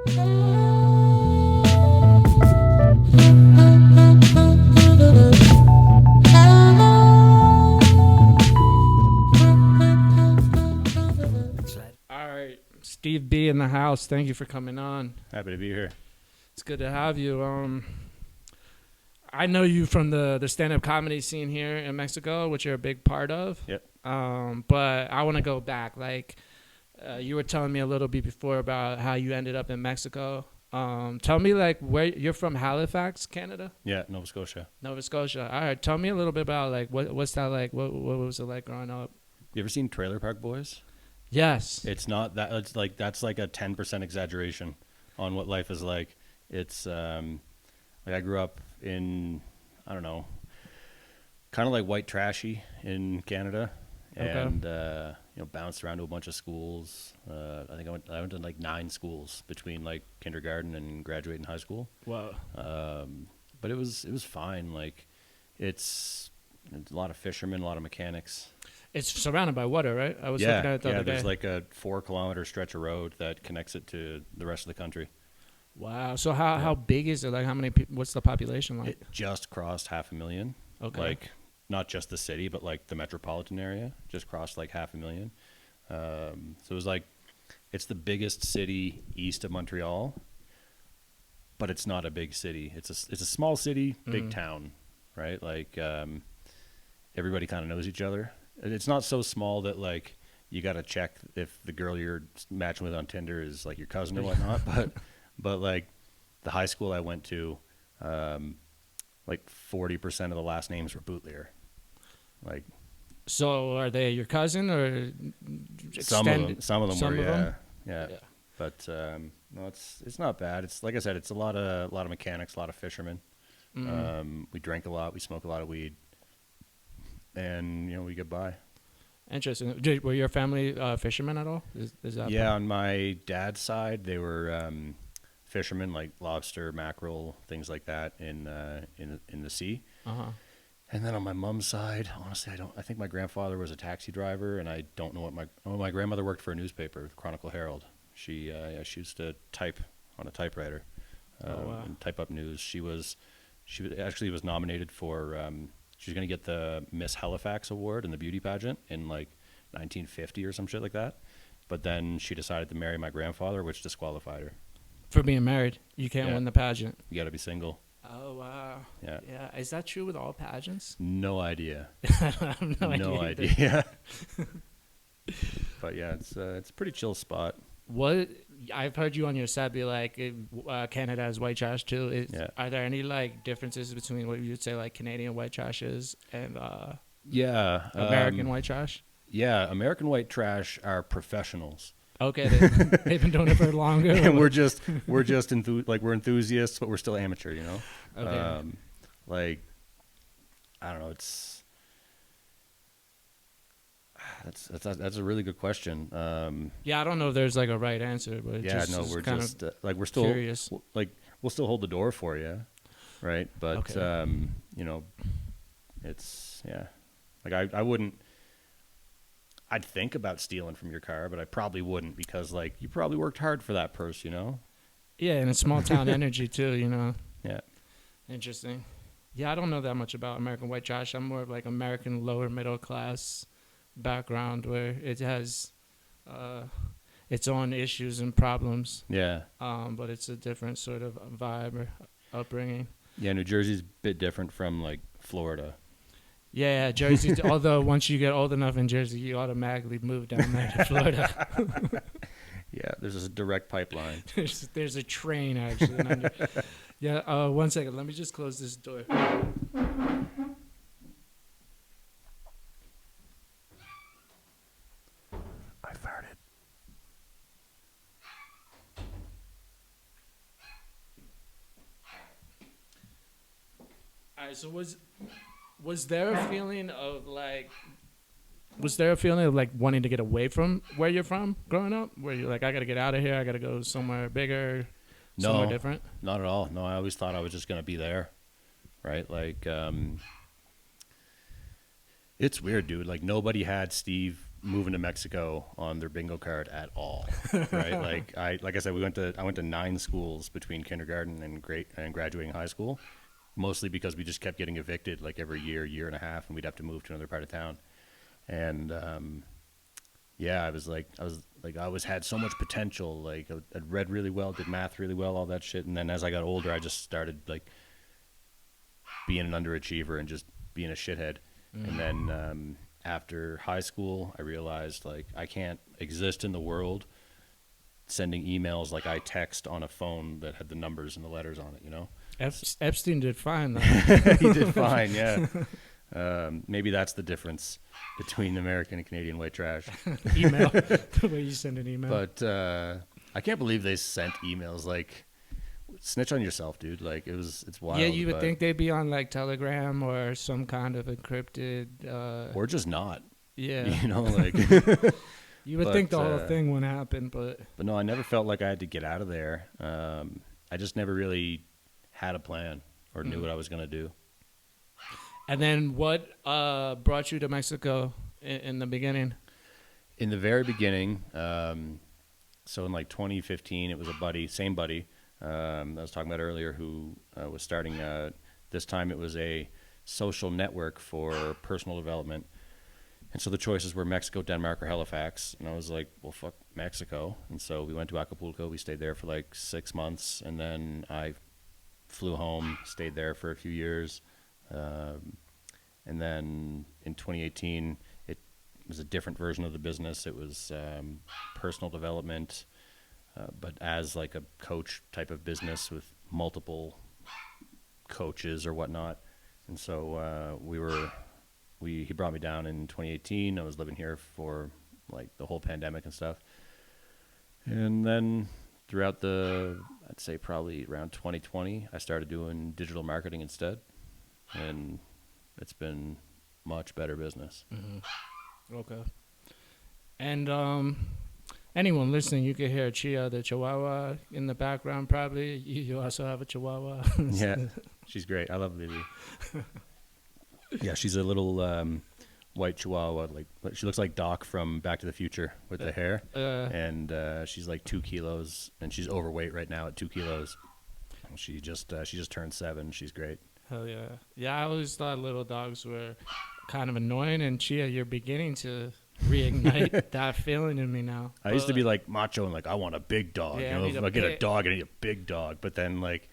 All right, Steve B in the house. Thank you for coming on. Happy to be here. It's good to have you. I know you from the stand-up comedy scene here in Mexico, which you're a big part of. Yep. But I want to go back. Like, you were telling me a little bit before about how you ended up in Mexico. Tell me, like, where you're from. Halifax, Canada? Yeah, Nova Scotia. Nova Scotia. All right. Tell me a little bit about, like, what's that like? What was it like growing up? You ever seen Trailer Park Boys? Yes. It's not that. It's like that's like a 10% exaggeration on what life is like. It's like I grew up in, I don't know, kind of like white trashy in Canada, and bounced around to a bunch of schools. I think I went to like 9 schools between like kindergarten and graduating high school. Wow. But it was fine. Like it's a lot of fishermen, a lot of mechanics. It's surrounded by water, right? I was looking at it the other day. There's like a 4-kilometer stretch of road that connects it to the rest of the country. Wow. So how big is it? Like, how many people? What's the population like? It just crossed 500,000. Okay. Like, not just the city, but like the metropolitan area just crossed like 500,000. So it was like, it's the biggest city east of Montreal, but it's not a big city. It's a small city, big town, right? Like, everybody kind of knows each other. It's not so small that like you got to check if the girl you're matching with on Tinder is like your cousin or whatnot. but like the high school I went to, like 40% of the last names were Boutilier. Like, so are they your cousin or some of them were, yeah. Yeah. But no, it's not bad. It's like I said, it's a lot of mechanics, a lot of fishermen. We drank a lot, we smoked a lot of weed. And, we get by. Interesting. Were your family fishermen at all? Is that on my dad's side, they were fishermen, like lobster, mackerel, things like that in the sea. Uh-huh. And then on my mom's side, honestly, I think my grandfather was a taxi driver, and I don't know my grandmother worked for a newspaper, the Chronicle Herald. She used to type on a typewriter and type up news. She actually was nominated for. She was going to get the Miss Halifax award in the beauty pageant in like 1950 or some shit like that. But then she decided to marry my grandfather, which disqualified her. For being married, you can't win the pageant. You got to be single. Oh, wow. Yeah. Yeah. Is that true with all pageants? No idea. I have no idea. But yeah, it's a pretty chill spot. What I've heard you on your set be like, Canada has white trash too. Are there any like differences between what you'd say like Canadian white trash is and American white trash? Yeah, American white trash are professionals. Okay, they've been doing it for longer. And we're enthusiasts, but we're still amateur, Okay. Like, I don't know. That's a really good question. Yeah, I don't know if there's like a right answer, but we're just like we're still curious. Like we'll still hold the door for you, right? But okay. it's like I wouldn't. I'd think about stealing from your car, but I probably wouldn't because like you probably worked hard for that purse, Yeah, and it's small town energy too, Yeah. Interesting. Yeah, I don't know that much about American white trash. I'm more of like American lower middle class background where it has its own issues and problems. Yeah. But it's a different sort of vibe or upbringing. Yeah, New Jersey's a bit different from like Florida. Yeah, Jersey. Although once you get old enough in Jersey, you automatically move down there to Florida. Yeah, there's a direct pipeline. there's a train actually. Yeah, 1 second. Let me just close this door. I farted. All right, so was there a feeling of like wanting to get away from where you're from growing up? Where you're like, I got to get out of here. I got to go somewhere bigger, somewhere different? Not at all. No, I always thought I was just going to be there, right? Like, it's weird, dude. Like, nobody had Steve moving to Mexico on their bingo card at all, right? Like I said, I went to 9 schools between kindergarten and graduating high school, mostly because we just kept getting evicted like every year and a half, and we'd have to move to another part of town. And I always had so much potential. Like I'd read really well, did math really well, all that shit. And then as I got older, I just started like being an underachiever and just being a shithead. And then after high school, I realized like I can't exist in the world sending emails like I text on a phone that had the numbers and the letters on it, you know? Epstein did fine, though. He did fine, yeah. Maybe that's the difference between American and Canadian white trash. Email, the way you send an email. But I can't believe they sent emails like, snitch on yourself, dude. Like it's wild. Yeah, you would think they'd be on like Telegram or some kind of encrypted. Or just not. Yeah. You know, like. You would think the whole thing wouldn't happen, but. But no, I never felt like I had to get out of there. I just never really had a plan or knew what I was going to do. And then what brought you to Mexico in the beginning? In the very beginning, so in like 2015, it was same buddy I was talking about earlier, who was starting, this time it was a social network for personal development. And so the choices were Mexico, Denmark, or Halifax. And I was like, well, fuck Mexico. And so we went to Acapulco. We stayed there for like 6 months. And then I flew home, stayed there for a few years. And then in 2018, it was a different version of the business. It was personal development, but as like a coach type of business with multiple coaches or whatnot. And so he brought me down in 2018. I was living here for like the whole pandemic and stuff. And then throughout I'd say probably around 2020, I started doing digital marketing instead. And it's been much better business. Mm-hmm. Okay. And anyone listening, you can hear Chia, the Chihuahua, in the background probably. You also have a Chihuahua. Yeah, she's great. I love Lily. Yeah, she's a little white Chihuahua. Like she looks like Doc from Back to the Future with the hair. And she's like 2 kilos, and she's overweight right now at 2 kilos. She just turned 7. She's great. Hell yeah. Yeah, I always thought little dogs were kind of annoying, and Chia, you're beginning to reignite that feeling in me now. I used to be like macho and like, I want a big dog. Yeah, you know, if I get a dog, I need a big dog. But then like,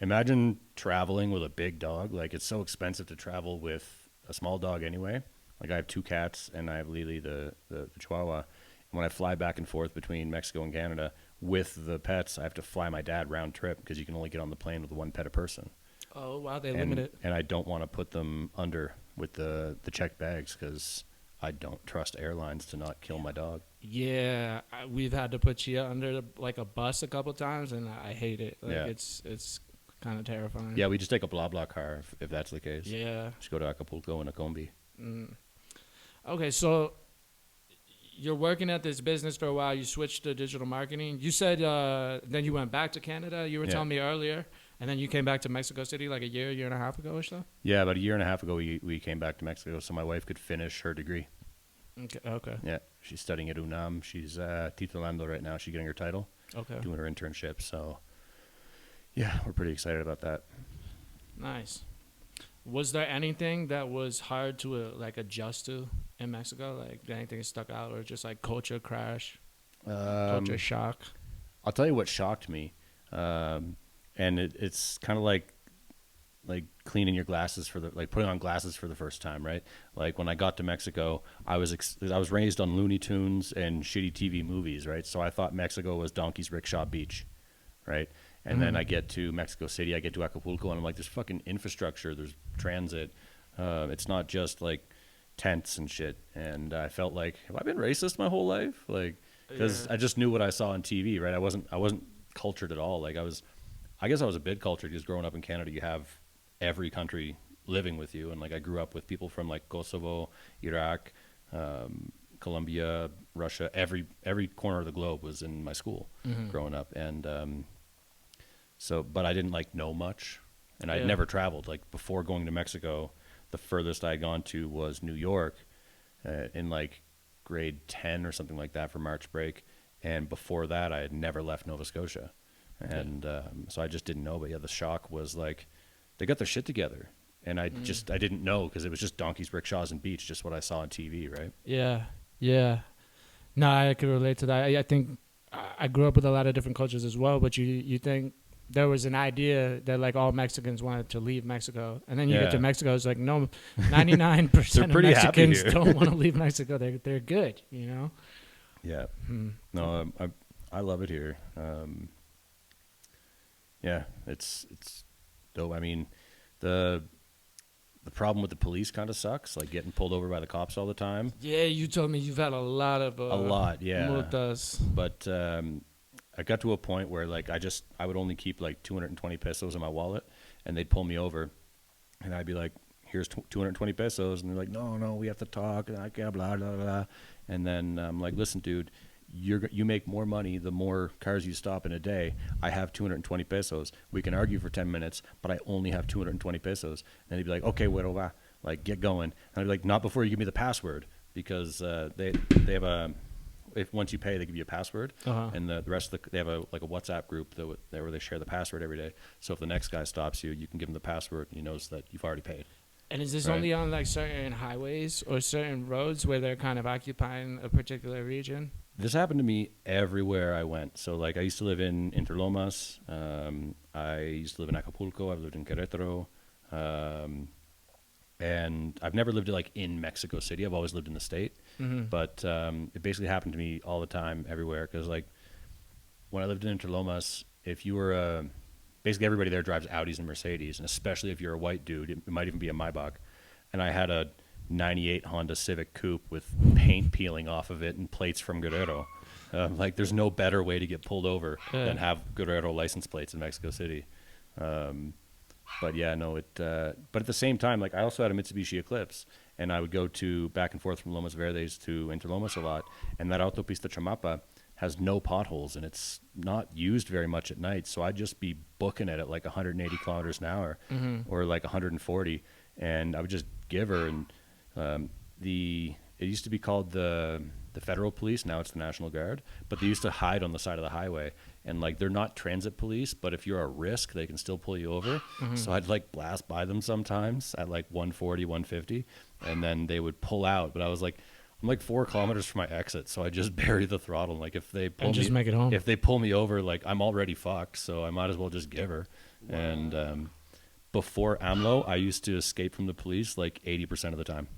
imagine traveling with a big dog. Like it's so expensive to travel with a small dog anyway. Like I have 2 cats and I have Lily, the Chihuahua. And when I fly back and forth between Mexico and Canada with the pets, I have to fly my dad round trip because you can only get on the plane with 1 pet a person. Oh, wow, they limit it. And I don't want to put them under with the checked bags because I don't trust airlines to not kill my dog. Yeah, we've had to put Chia under like a bus a couple times, and I hate it. Like, yeah. It's kind of terrifying. Yeah, we just take a blah car if that's the case. Yeah. Just go to Acapulco in a combi. Okay, so you're working at this business for a while. You switched to digital marketing. You said then you went back to Canada. You were telling me earlier. And then you came back to Mexico City like a year and a half ago or so? Yeah, about a year and a half ago we came back to Mexico so my wife could finish her degree. Okay. Yeah, she's studying at UNAM. She's titulando right now. She's getting her title. Okay. Doing her internship. So, yeah, we're pretty excited about that. Nice. Was there anything that was hard to like adjust to in Mexico? Like anything that stuck out or just like culture crash, culture shock? I'll tell you what shocked me. And it's kind of like cleaning your glasses putting on glasses for the first time, right? Like when I got to Mexico, I was raised on Looney Tunes and shitty TV movies, right? So I thought Mexico was Donkey's Rickshaw Beach, right? And then I get to Mexico City, I get to Acapulco, and I'm like, there's fucking infrastructure, there's transit. It's not just like tents and shit. And I felt like, have I been racist my whole life? Like, because I just knew what I saw on TV, right? I wasn't cultured at all. Like I guess I was a bit cultured because growing up in Canada, you have every country living with you. And like I grew up with people from like Kosovo, Iraq, Colombia, Russia. Every corner of the globe was in my school growing up. And but I didn't like know much. And I'd never traveled. Like before going to Mexico, the furthest I had gone to was New York. And like grade 10 or something like that for March break. And before that, I had never left Nova Scotia. And so I just didn't know. But yeah, the shock was like, they got their shit together. And I didn't know because it was just donkeys, rickshaws, and beach, just what I saw on TV, right? Yeah, yeah. No, I could relate to that. I think I grew up with a lot of different cultures as well, but you think there was an idea that like all Mexicans wanted to leave Mexico, and then you get to Mexico, it's like no, 99% of Mexicans don't want to leave Mexico. They're good, you know. Yeah. No, I love it here. Yeah, it's dope. I mean, the problem with the police kind of sucks, like getting pulled over by the cops all the time. Yeah, you told me you've had a lot, yeah. Multas. But I got to a point where like I would only keep like 220 pesos in my wallet, and they'd pull me over, and I'd be like, "Here's 220 pesos," and they're like, "No, we have to talk," and I can't, blah blah blah. And then I'm like, "Listen, dude. You make more money the more cars you stop in a day. I have 220 pesos. We can argue for 10 minutes, but I only have 220 pesos. And he'd be like, okay, güero, va. Like, get going. And I'd be like, not before you give me the password, because they have once you pay, they give you a password, and the rest of they have a WhatsApp group where they share the password every day. So if the next guy stops you, you can give him the password, and he knows that you've already paid. And is this only on like certain highways or certain roads where they're kind of occupying a particular region? This happened to me everywhere I went. So, like, I used to live in Interlomas. I used to live in Acapulco. I've lived in Querétaro. And I've never lived, like, in Mexico City. I've always lived in the state. Mm-hmm. But it basically happened to me all the time, everywhere. Because, like, when I lived in Interlomas, if you were basically everybody there drives Audis and Mercedes. And especially if you're a white dude, it might even be a Maybach. And I had a 98 Honda Civic Coupe with paint peeling off of it and plates from Guerrero. Like, there's no better way to get pulled over than have Guerrero license plates in Mexico City. But yeah, no, but at the same time, like, I also had a Mitsubishi Eclipse, and I would go back and forth from Lomas Verdes to Interlomas a lot. And that Autopista Chamapa has no potholes, and it's not used very much at night. So I'd just be booking it at like 180 kilometers an hour or like 140. And I would just give her, and it used to be called the federal police. Now it's the National Guard, but they used to hide on the side of the highway, and like, they're not transit police, but if you're a risk, they can still pull you over. So I'd like blast by them sometimes at like 140, 150, and then they would pull out. But I was like, I'm like 4 kilometers from my exit, so I just bury the throttle. Like, if they pull me, make it home. If they pull me over, like, I'm already fucked, so I might as well just give her. Wow. And before AMLO, I used to escape from the police like 80% of the time.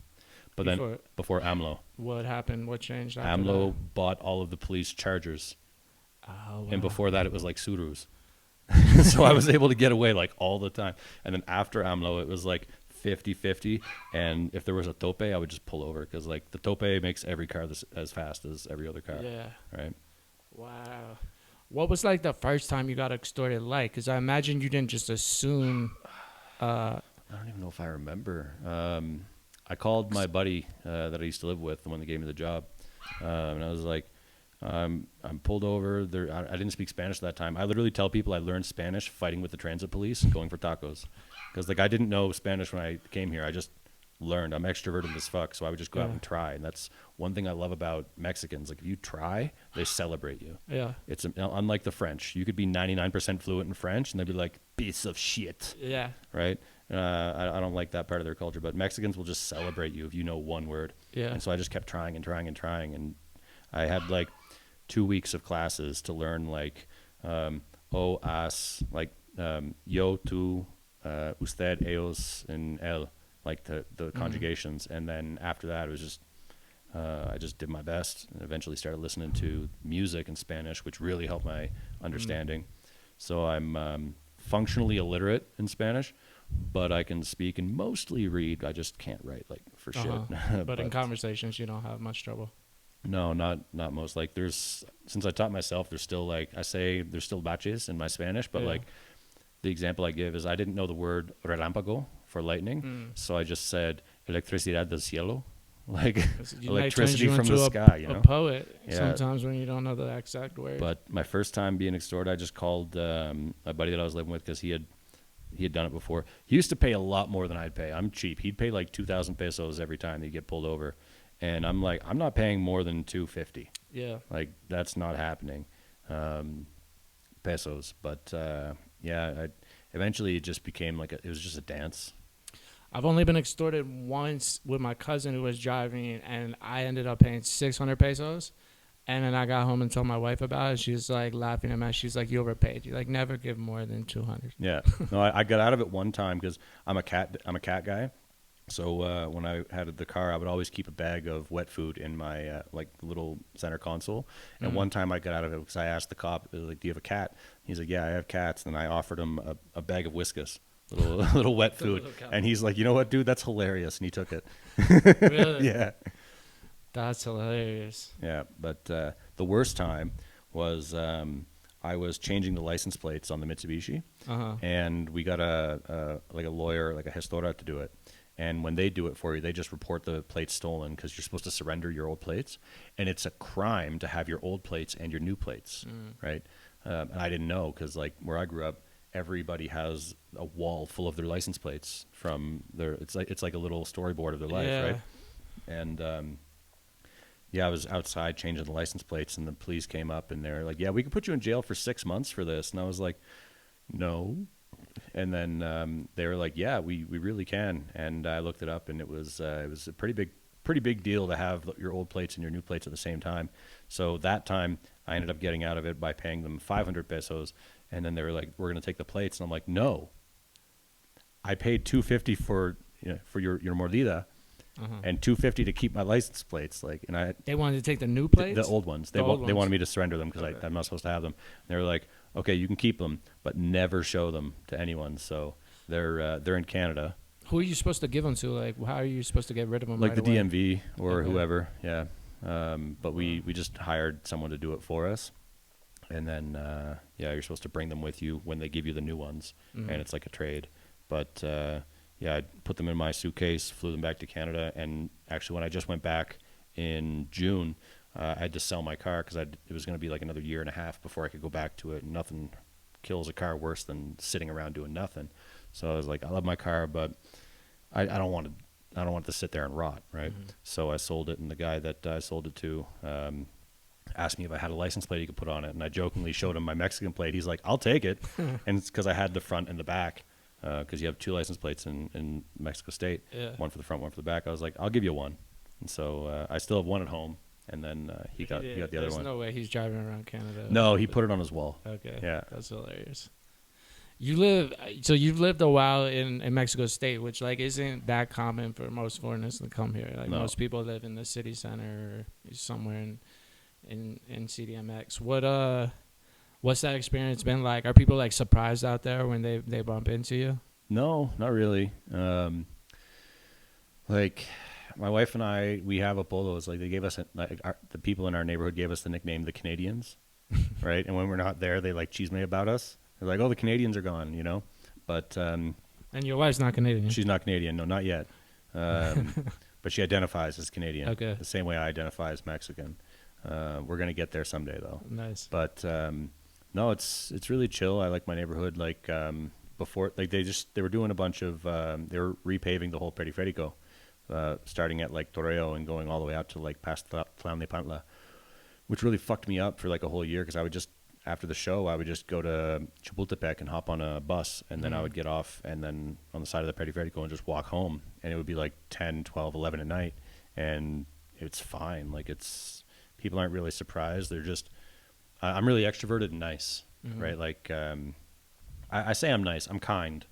But then before AMLO. What happened? What changed after AMLO bought all of the police Chargers. Oh, wow. And before that, it was like Surus. So I was able to get away like all the time. And then after AMLO, it was like 50-50. And if there was a tope, I would just pull over, because like the tope makes every car as fast as every other car. Yeah. Right? Wow. What was like the first time you got extorted like? Because I imagine you didn't just assume. I don't even know if I remember. I called my buddy that I used to live with, the one that gave me the job, and I was like, I'm pulled over. I didn't speak Spanish at that time. I literally tell people I learned Spanish fighting with the transit police, going for tacos, because like, I didn't know Spanish when I came here. I just learned. I'm extroverted as fuck, so I would just go out and try. And that's one thing I love about Mexicans. Like, if you try, they celebrate you. Yeah. It's unlike the French. You could be 99% fluent in French, and they'd be like, piece of shit. Yeah. Right? I don't like that part of their culture, but Mexicans will just celebrate you if you know one word. Yeah. And so I just kept trying and trying and trying, and I had like 2 weeks of classes to learn like as, like yo, tu, usted, ellos, and el, like the conjugations. And then after that, it was just I just did my best, and eventually started listening to music in Spanish, which really helped my understanding. So I'm functionally illiterate in Spanish, but I can speak and mostly read. I just can't write, like, for shit. But in conversations, you don't have much trouble. No, not most. Like, since I taught myself, there's still, like, I say there's still baches in my Spanish, but like, the example I give is I didn't know the word relámpago for lightning, so I just said electricidad del cielo, like electricity from the sky. You know, a poet sometimes when you don't know the exact word. But my first time being extorted, I just called my buddy that I was living with, because he had done it before. He used to pay a lot more than I'd pay. I'm cheap. He'd pay like 2,000 pesos every time he'd get pulled over. And I'm like, I'm not paying more than $250. Yeah. Like, that's not happening. Pesos. But, eventually it just became like, it was just a dance. I've only been extorted once with my cousin who was driving, and I ended up paying 600 pesos. And then I got home and told my wife about it. She's like laughing at me. She's like, "You overpaid. You like never give more than 200." Yeah. No, I got out of it one time because I'm a cat guy. So when I had the car, I would always keep a bag of wet food in my like little center console. And one time I got out of it because I asked the cop, like, "Do you have a cat?" He's like, "Yeah, I have cats." And I offered him a bag of Whiskas, little wet food. And he's like, "You know what, dude? That's hilarious." And he took it. Really? Yeah. That's hilarious. Yeah, but the worst time was I was changing the license plates on the Mitsubishi, and we got a lawyer, like a gestora, to do it. And when they do it for you, they just report the plates stolen because you're supposed to surrender your old plates, and it's a crime to have your old plates and your new plates, right? And I didn't know because like where I grew up, everybody has a wall full of their license plates from their. It's like a little storyboard of their life, right? And yeah, I was outside changing the license plates, and the police came up, and they're like, "Yeah, we could put you in jail for 6 months for this." And I was like, "No." And then they were like, "Yeah, we really can." And I looked it up, and it was a pretty big deal to have your old plates and your new plates at the same time. So that time, I ended up getting out of it by paying them 500 pesos, and then they were like, "We're going to take the plates," and I'm like, "No, I paid 250 for your mordida." And 250 to keep my license plates, they wanted to take the new plates, the old ones. They wanted me to surrender them because I'm not supposed to have them. And they were like, "Okay, you can keep them, but never show them to anyone." So they're in Canada. Who are you supposed to give them to? Like, how are you supposed to get rid of them? Like right the away? DMV or whoever. Yeah. But we just hired someone to do it for us, and then you're supposed to bring them with you when they give you the new ones, and it's like a trade. But yeah, I put them in my suitcase, flew them back to Canada, and actually when I just went back in June, I had to sell my car because it was going to be like another year and a half before I could go back to it. And nothing kills a car worse than sitting around doing nothing. So I was like, I love my car, but I don't want it to sit there and rot, right? So I sold it, and the guy that I sold it to asked me if I had a license plate he could put on it, and I jokingly showed him my Mexican plate. He's like, "I'll take it," and it's because I had the front and the back. Because you have 2 license plates in Mexico State, one for the front, one for the back. I was like, "I'll give you one," and so I still have one at home, and then he got the other one. There's no way he's driving around Canada. No, he put it on his wall. Okay, yeah, that's hilarious. You've lived a while in Mexico State, which like isn't that common for most foreigners to come here. Like most people live in the city center or somewhere in CDMX. What's that experience been like? Are people like surprised out there when they bump into you? No, not really. Like my wife and I, we have apodos. Like they gave us the people in our neighborhood gave us the nickname the Canadians, right? And when we're not there, they like chisme about us. They're like, "Oh, the Canadians are gone," you know. But and your wife's not Canadian. She's not Canadian. No, not yet. But she identifies as Canadian. Okay. The same way I identify as Mexican. We're gonna get there someday, though. Nice. But no, it's really chill. I like my neighborhood. Like before, like they were doing a bunch of they were repaving the whole Periférico, starting at like Torreo and going all the way out to like past Tlalnepantla, which really fucked me up for like a whole year because I would just after the show I would just go to Chapultepec and hop on a bus and then I would get off and then on the side of the Periférico and just walk home, and it would be like 10, 12, 11 at night, and it's fine. Like people aren't really surprised. They're just I'm really extroverted and nice, right? Like, I say I'm nice. I'm kind,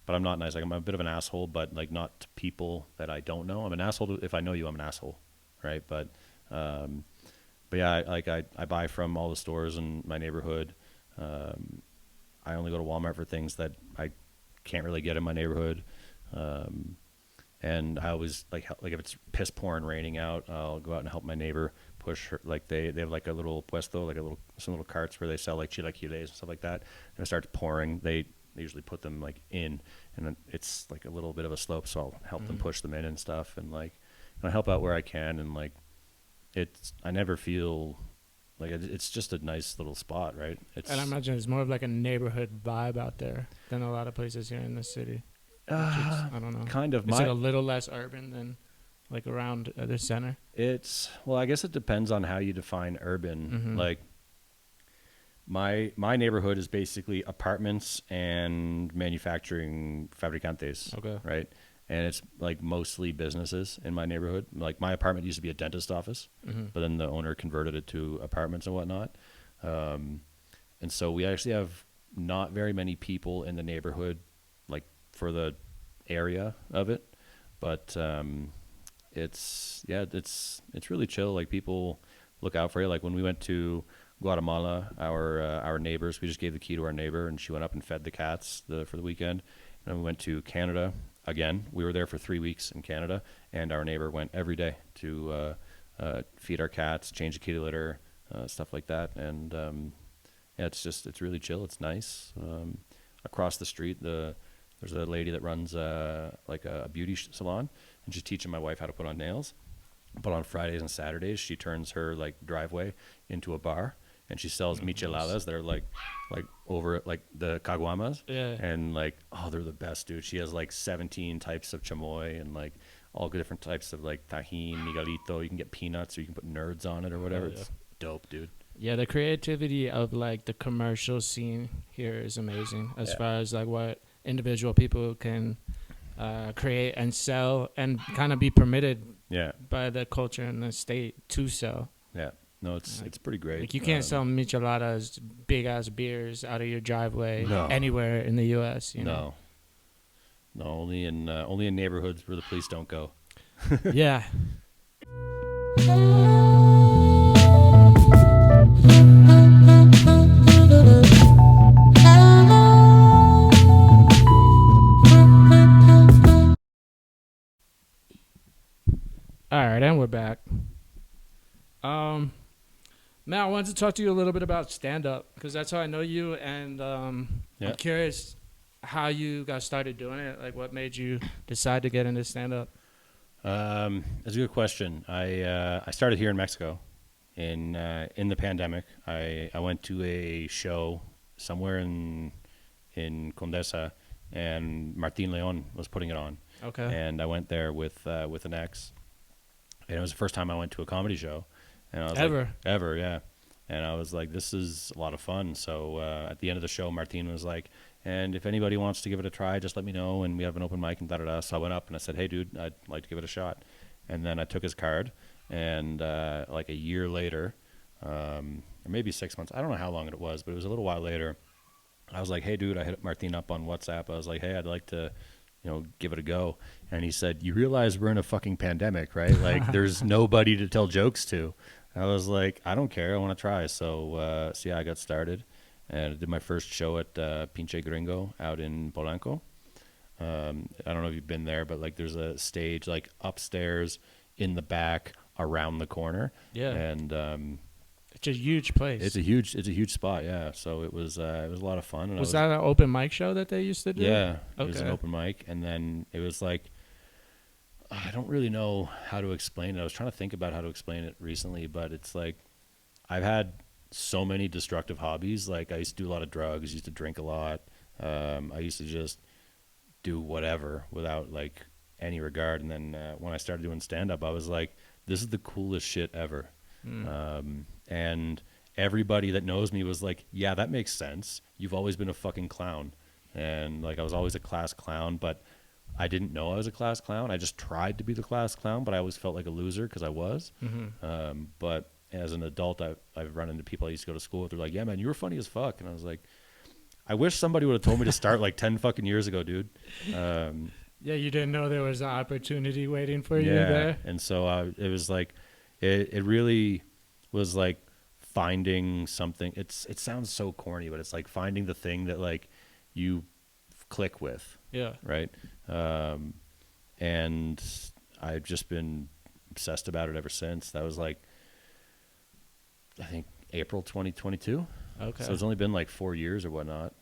but I'm not nice. Like, I'm a bit of an asshole, but like not to people that I don't know. I'm an asshole if I know you. I'm an asshole, right? But yeah, I buy from all the stores in my neighborhood. I only go to Walmart for things that I can't really get in my neighborhood. And I always like if it's piss pouring raining out, I'll go out and help my neighbor push her. Like they have like a little puesto, like some little carts where they sell like chilaquiles and stuff like that. And it starts pouring. They usually put them like in, and it's like a little bit of a slope, so I'll help them push them in and stuff. And like I help out where I can, and like I never feel like it's just a nice little spot, right? And I imagine it's more of like a neighborhood vibe out there than a lot of places here in the city. I don't know. Kind of. Is it a little less urban than like around the center? Well, I guess it depends on how you define urban. Like my neighborhood is basically apartments and manufacturing fabricantes. Okay. Right. And it's like mostly businesses in my neighborhood. Like my apartment used to be a dentist office, but then the owner converted it to apartments and whatnot. And so we actually have not very many people in the neighborhood, like for the area of it. But it's really chill. Like people look out for you. Like when we went to Guatemala, our neighbors, we just gave the key to our neighbor, and she went up and fed the cats for the weekend. And then we went to Canada. Again, we were there for 3 weeks in Canada, and our neighbor went every day to feed our cats, change the kitty litter, stuff like that. And yeah, it's really chill. It's nice. Across the street, there's a lady that runs like a beauty salon, and she's teaching my wife how to put on nails. But on Fridays and Saturdays, she turns her like driveway into a bar, and she sells micheladas. They're like over at like the caguamas. Yeah. And like, oh, they're the best, dude. She has like 17 types of chamoy and like all different types of like tajin, miguelito. You can get peanuts or you can put nerds on it or whatever. It's dope, dude. Yeah, the creativity of like the commercial scene here is amazing as far as like what individual people can create and sell and kind of be permitted by the culture and the state to sell. Yeah. No, it's pretty great. Like you can't sell micheladas, big ass beers out of your driveway anywhere in the U.S. You know? No, only in neighborhoods where the police don't go. Yeah. All right, and we're back. Matt, I wanted to talk to you a little bit about stand-up because that's how I know you, and I'm curious how you got started doing it. Like, what made you decide to get into stand-up? That's a good question. I started here in Mexico in the pandemic. I went to a show somewhere in Condesa, and Martin Leon was putting it on. Okay. And I went there with an ex, and it was the first time I went to a comedy show. And I was ever, yeah. And I was like, this is a lot of fun. So at the end of the show, Martin was like, and if anybody wants to give it a try, just let me know. And we have an open mic and da-da-da. So I went up and I said, hey, dude, I'd like to give it a shot. And then I took his card. And like a year later, or maybe 6 months, I don't know how long it was, but it was a little while later, I was like, hey, dude, I hit Martin up on WhatsApp. I was like, hey, I'd like to give it a go. And he said, you realize we're in a fucking pandemic, right? Like there's nobody to tell jokes to. I was like, I don't care. I want to try. So yeah, I got started and I did my first show at Pinche Gringo out in Polanco. I don't know if you've been there, but like there's a stage like upstairs, in the back, around the corner. Yeah. And it's a huge place. It's a huge spot. Yeah. So it was a lot of fun. And was that an open mic show that they used to do? Yeah. Okay. It was an open mic, and then it was like, I don't really know how to explain it. I was trying to think about how to explain it recently, but it's like I've had so many destructive hobbies. Like I used to do a lot of drugs, used to drink a lot. I used to just do whatever without like any regard. And then when I started doing stand-up, I was like, this is the coolest shit ever. And everybody that knows me was like, yeah, that makes sense. You've always been a fucking clown. And like I was always a class clown, but I didn't know I was a class clown. I just tried to be the class clown, but I always felt like a loser because I was. But as an adult, I've run into people I used to go to school with. They're like, yeah, man, you were funny as fuck. And I was like, I wish somebody would have told me to start like 10 fucking years ago, dude. Yeah, you didn't know there was an opportunity waiting for you there. And so it was like, it really was like finding something. It sounds so corny, but it's like finding the thing that like you click with. Yeah. Right. And I've just been obsessed about it ever since. That was like, I think April 2022. Okay. So it's only been like 4 years or whatnot.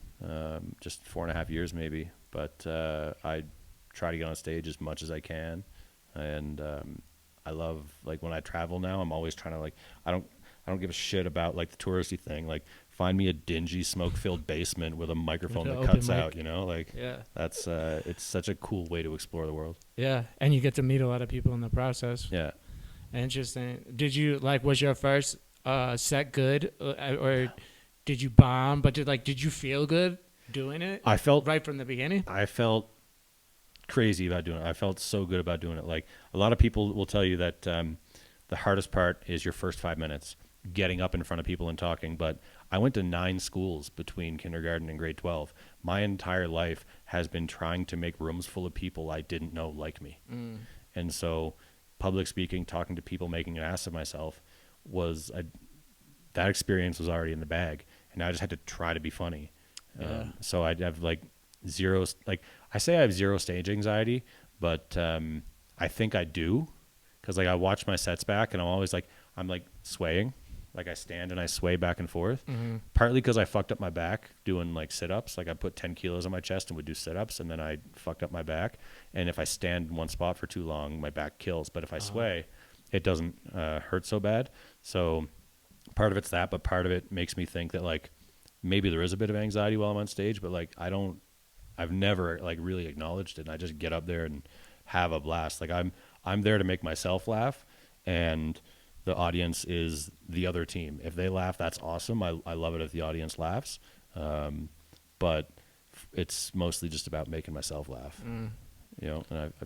Just 4.5 years maybe. But I try to get on stage as much as I can. And I love, like when I travel now, I'm always trying to like, I don't give a shit about like the touristy thing. Like find me a dingy smoke-filled basement with a microphone that cuts out, you know, like that's it's such a cool way to explore the world. Yeah, and you get to meet a lot of people in the process. Yeah. Interesting. Did you like? Was your first set good, or did you bomb? But did you feel good doing it? I felt right from the beginning. I felt crazy about doing it. I felt so good about doing it. Like a lot of people will tell you that the hardest part is your first 5 minutes, getting up in front of people and talking. But I went to 9 schools between kindergarten and grade 12. My entire life has been trying to make rooms full of people I didn't know like me. And so public speaking, talking to people, making an ass of myself that experience was already in the bag. And I just had to try to be funny. So I'd have like zero, like I say I have zero stage anxiety, but I think I do. Cause like I watch my sets back and I'm always like, I'm like swaying. Like I stand and I sway back and forth, partly because I fucked up my back doing like sit-ups. Like I put 10 kilos on my chest and would do sit-ups, and then I fucked up my back. And if I stand in one spot for too long, my back kills. But if I sway, it doesn't hurt so bad. So part of it's that, but part of it makes me think that like maybe there is a bit of anxiety while I'm on stage, but like I've never like really acknowledged it. And I just get up there and have a blast. Like I'm there to make myself laugh, and the audience is the other team. If they laugh, that's awesome. I love it if the audience laughs. But it's mostly just about making myself laugh. You know, and I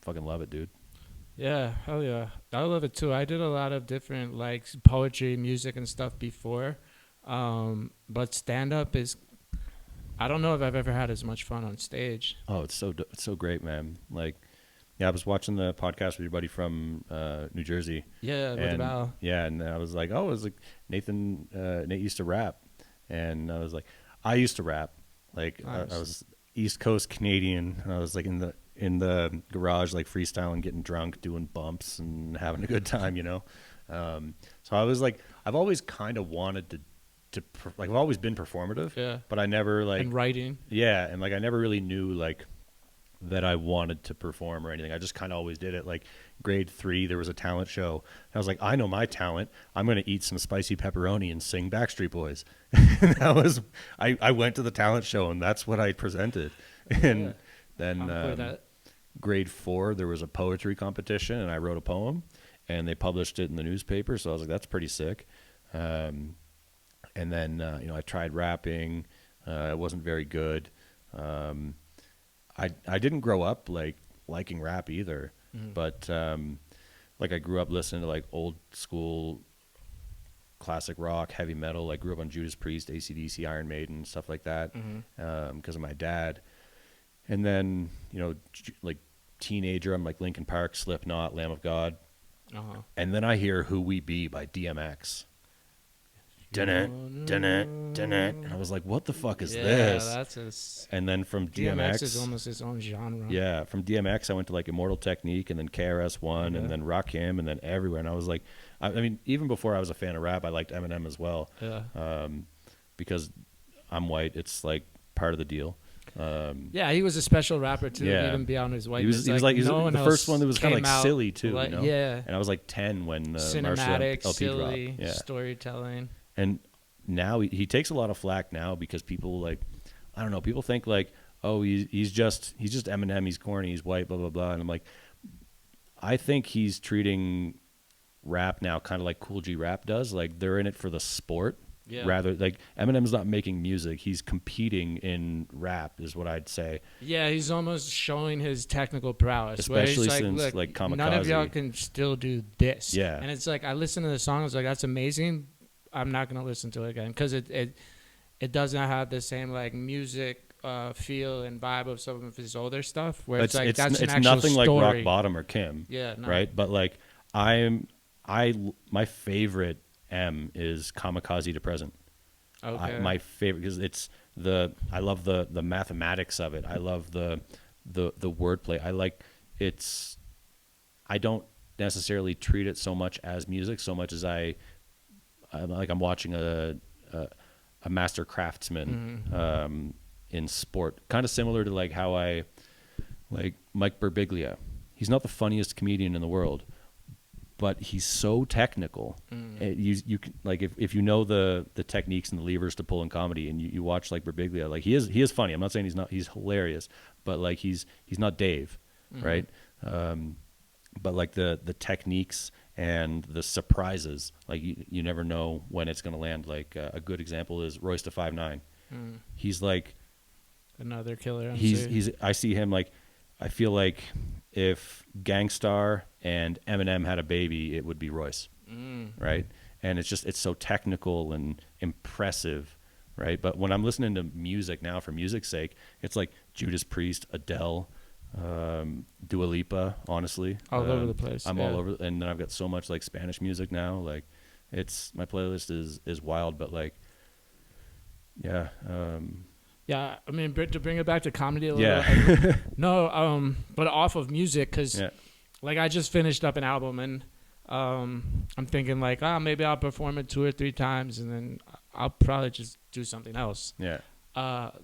fucking love it, dude. Yeah, hell yeah. I love it too. I did a lot of different like poetry, music and stuff before. But stand-up is, I don't know if I've ever had as much fun on stage. Oh, it's so great, man. Like, yeah, I was watching the podcast with your buddy from New Jersey. Yeah, with Val. Yeah, and I was like, oh, it was like Nate used to rap. And I was like, I used to rap. Like, nice. I was East Coast Canadian. And I was like in the garage, like freestyling, getting drunk, doing bumps and having a good time, you know? So I was like, I've always kind of wanted to like, I've always been performative, but I never like. And writing. Yeah, and like I never really knew like that I wanted to perform or anything. I just kind of always did it. Like grade 3, there was a talent show. And I was like, I know my talent. I'm going to eat some spicy pepperoni and sing Backstreet Boys. And that was, I went to the talent show and that's what I presented. And then grade 4, there was a poetry competition and I wrote a poem and they published it in the newspaper. So I was like, that's pretty sick. And then, you know, I tried rapping. It wasn't very good. I didn't grow up like liking rap either, but like I grew up listening to like old school classic rock, heavy metal. Like grew up on Judas Priest, AC/DC, Iron Maiden, stuff like that, because of my dad. And then, you know, like teenager, I'm like Linkin Park, Slipknot, Lamb of God, and then I hear "Who We Be" by DMX. Dun it. And I was like, what the fuck is this? That's and then from DMX is almost his own genre. Yeah, from DMX I went to like Immortal Technique and then KRS-One and then Rakim and then everywhere. And I was like, I mean, even before I was a fan of rap, I liked Eminem as well. Yeah. Because I'm white, it's like part of the deal. Yeah, he was a special rapper too, even beyond his whiteness. He was the first one that was kind of like silly too, you know? Yeah. And I was like 10 when cinematic, LP silly dropped. storytelling. And now he takes a lot of flack now because people like, I don't know, people think like, oh, he's just Eminem, he's corny, he's white, blah, blah, blah. And I'm like, I think he's treating rap now kind of like Cool G Rap does. Like they're in it for the sport. Yeah. Rather, like Eminem's not making music; he's competing in rap, is what I'd say. Yeah, he's almost showing his technical prowess. Especially like, since like Kamikaze. None of y'all can still do this. Yeah, and it's like I listen to the song, I was like, that's amazing. I'm not gonna listen to it again because it does not have the same like music feel and vibe of some of his older stuff. Where it's like that's an actual nothing story. like Rock Bottom or Kim. Yeah, no. Right. But like my favorite M is Kamikaze to Present. Okay. My favorite because I love the mathematics of it. I love the wordplay. I don't necessarily treat it so much as music so much as I'm watching a master craftsman in sport. Kind of similar to like how I like Mike Birbiglia. He's not the funniest comedian in the world, but he's so technical. You can, like, if you know the techniques and the levers to pull in comedy, and you watch like Birbiglia, like he is funny. I'm not saying he's hilarious, but like he's not Dave, right? But like the techniques and the surprises, like you never know when it's going to land. Like a good example is Royce to 5'9". He's like another killer MC. He's I see him like, I feel like if Gangstar and Eminem had a baby, it would be Royce, right? And it's so technical and impressive, right? But when I'm listening to music now for music's sake, it's like Judas Priest, Adele, Dua Lipa, honestly. All over the place. I'm all over, and then I've got so much like Spanish music now. Like my playlist is wild, but like, yeah. Yeah, I mean, to bring it back to comedy a little bit. No, but off of music, because like I just finished up an album, and I'm thinking like, maybe I'll perform it 2 or 3 times, and then I'll probably just do something else. Yeah.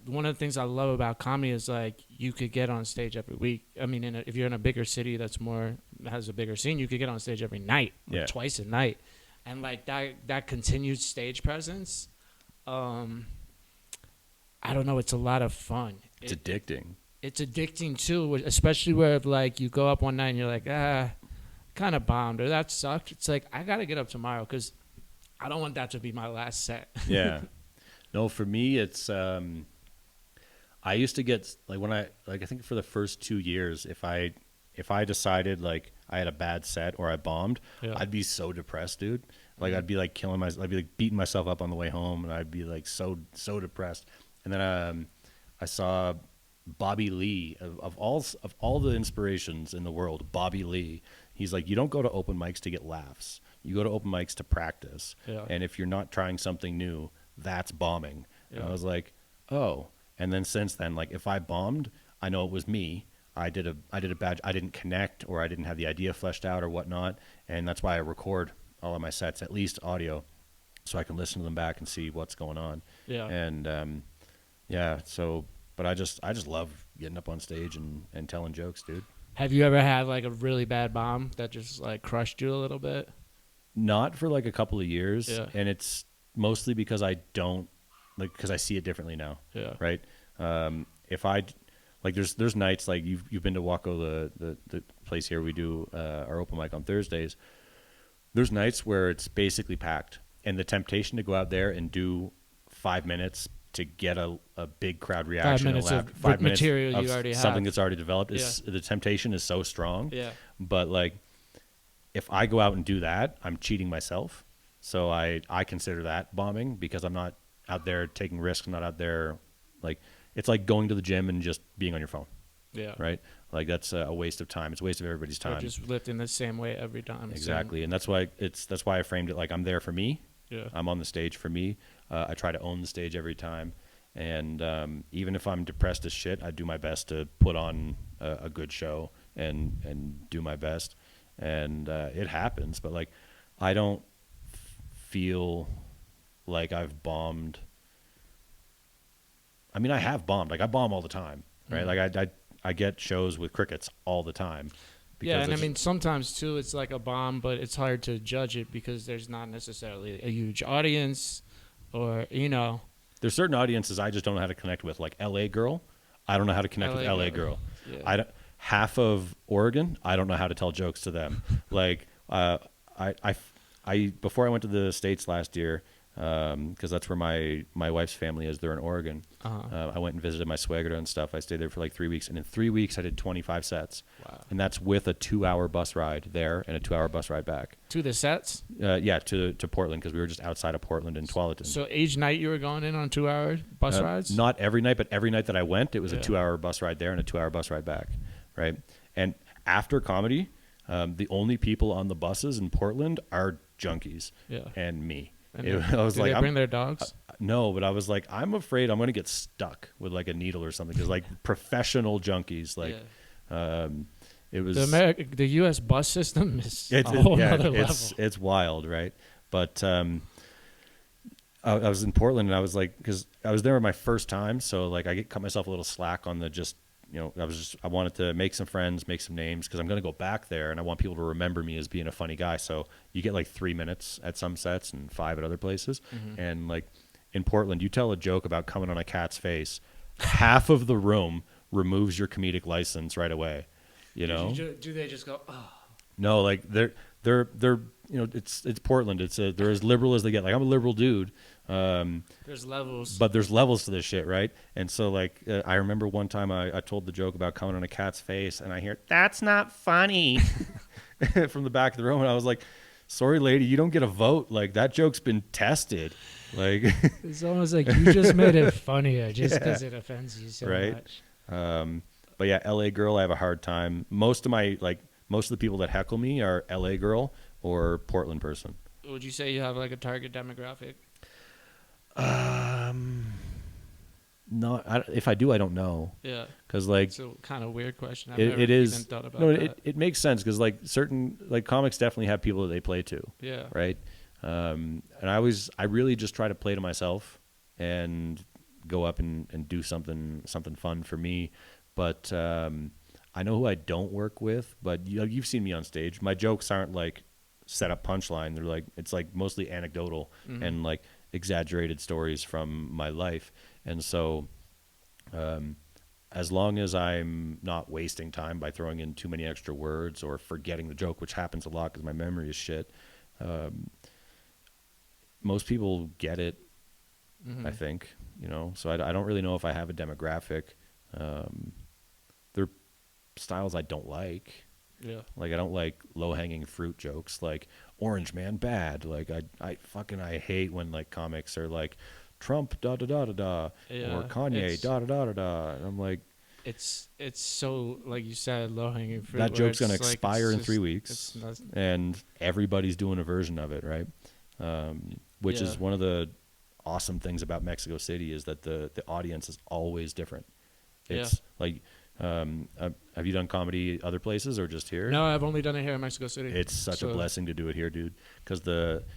One of the things I love about comedy is like you could get on stage every week. I mean, if you're in a bigger city has a bigger scene, you could get on stage every night, twice a night, and like that continued stage presence. I don't know. It's a lot of fun. It's addicting. It's addicting too, especially where like you go up one night and you're like, kind of bombed or that sucked. It's like I gotta get up tomorrow because I don't want that to be my last set. Yeah. No, for me, it's I used to get like when I think for the first 2 years, if I decided like I had a bad set or I bombed, I'd be so depressed, dude. Like I'd be like killing myself. I'd be like beating myself up on the way home, and I'd be like so depressed. And then I saw Bobby Lee of all the inspirations in the world. Bobby Lee, he's like, you don't go to open mics to get laughs. You go to open mics to practice. Yeah. And if you're not trying something new, that's bombing. Yeah. And I was like, oh. And then since then, like if I bombed, I know it was me. I did a bad. I didn't connect, or I didn't have the idea fleshed out, or whatnot. And that's why I record all of my sets, at least audio, so I can listen to them back and see what's going on. Yeah. And yeah. So, but I just love getting up on stage and telling jokes, dude. Have you ever had like a really bad bomb that just like crushed you a little bit? Not for like a couple of years, and it's mostly because I don't like because I see it differently now. Yeah. Right. If I like, there's nights like you've been to Waco, the place here we do our open mic on Thursdays. There's nights where it's basically packed, and the temptation to go out there and do 5 minutes to get a big crowd reaction, 5 minutes of 5 minutes material of you already have, something that's already developed. Is the temptation is so strong. Yeah. But like, if I go out and do that, I'm cheating myself. So I consider that bombing because I'm not out there taking risks. I'm not out there like, it's like going to the gym and just being on your phone. Yeah. Right. Like that's a waste of time. It's a waste of everybody's time. Or just lifting the same way every time. Exactly. And that's why I framed it like I'm there for me. Yeah. I'm on the stage for me. I try to own the stage every time. And even if I'm depressed as shit, I do my best to put on a good show and do my best. And it happens. But like, I don't feel like I've bombed. I mean, I have bombed. Like I bomb all the time, right? Mm-hmm. Like I get shows with crickets all the time. Yeah, and I mean, sometimes too, it's like a bomb, but it's hard to judge it because there's not necessarily a huge audience, or There's certain audiences I just don't know how to connect with, like LA Girl. I don't know how to connect with LA Girl. Yeah. Half of Oregon, I don't know how to tell jokes to them. Like I before I went to the States last year, because that's where my wife's family is. They're in Oregon. Uh-huh. I went and visited my swagger and stuff. I stayed there for like 3 weeks, and in 3 weeks I did 25 sets. Wow. And that's with a 2-hour bus ride there and a 2-hour bus ride back. To the sets? Yeah, to Portland, because we were just outside of Portland in Tualatin. So each night you were going in on 2-hour bus rides? Not every night, but every night that I went, it was a 2-hour bus ride there and a 2-hour bus ride back, right? And after comedy, the only people on the buses in Portland are junkies and me. I was like, they bring their dogs? No, but I was like, I'm afraid I'm going to get stuck with like a needle or something, because like professional junkies, like it was the U.S. bus system is a whole other level. It's wild, right? But I was in Portland, and I was like, because I was there my first time, so like I cut myself a little slack on the just I wanted to make some friends, make some names, because I'm going to go back there and I want people to remember me as being a funny guy. So you get like 3 minutes at some sets and 5 at other places. And like in Portland, you tell a joke about coming on a cat's face, half of the room removes your comedic license right away. Do they just go, oh? No, like they're it's Portland. They're as liberal as they get. Like I'm a liberal dude. There's levels, but there's levels to this shit, right? And so like I remember one time I told the joke about coming on a cat's face, and I hear that's not funny from the back of the room, and I was like, sorry lady, you don't get a vote. Like that joke's been tested. Like it's almost like you just made it funnier just because it offends you so much. But yeah, LA girl, I have a hard time. Most of the people that heckle me are LA girl or Portland person. Would you say you have like a target demographic? No, if I do, I don't know. Yeah, because like it's a kind of weird question. It is. Even thought about no, that. it makes sense because like certain like comics definitely have people that they play to. Yeah. Right. And I really just try to play to myself and go up and do something fun for me. But I know who I don't work with. But you've seen me on stage. My jokes aren't like set up punchline. They're like it's like mostly anecdotal and like exaggerated stories from my life. And so as long as I'm not wasting time by throwing in too many extra words or forgetting the joke, which happens a lot because my memory is shit, most people get it, I think, so I don't really know if I have a demographic. There are styles I don't like. Yeah. Like I don't like low-hanging fruit jokes like Orange Man bad. Like I hate when like comics are like Trump da da da da da or Kanye da da da da da. And I'm like it's so like you said low-hanging fruit. That joke's going to expire in 3 weeks and everybody's doing a version of it, right? Which is one of the awesome things about Mexico City is that the audience is always different. It's like have you done comedy other places or just here? No, I've only done it here in Mexico City. It's such a blessing to do it here, dude, because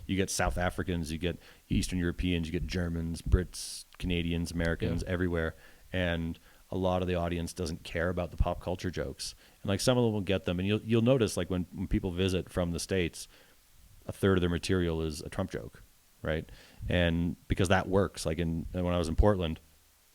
you get South Africans, you get Eastern Europeans, you get Germans, Brits, Canadians, Americans, everywhere, and a lot of the audience doesn't care about the pop culture jokes, and like some of them will get them, and you'll notice like when people visit from the States, a third of their material is a Trump joke, right? And because that works, like when I was in Portland,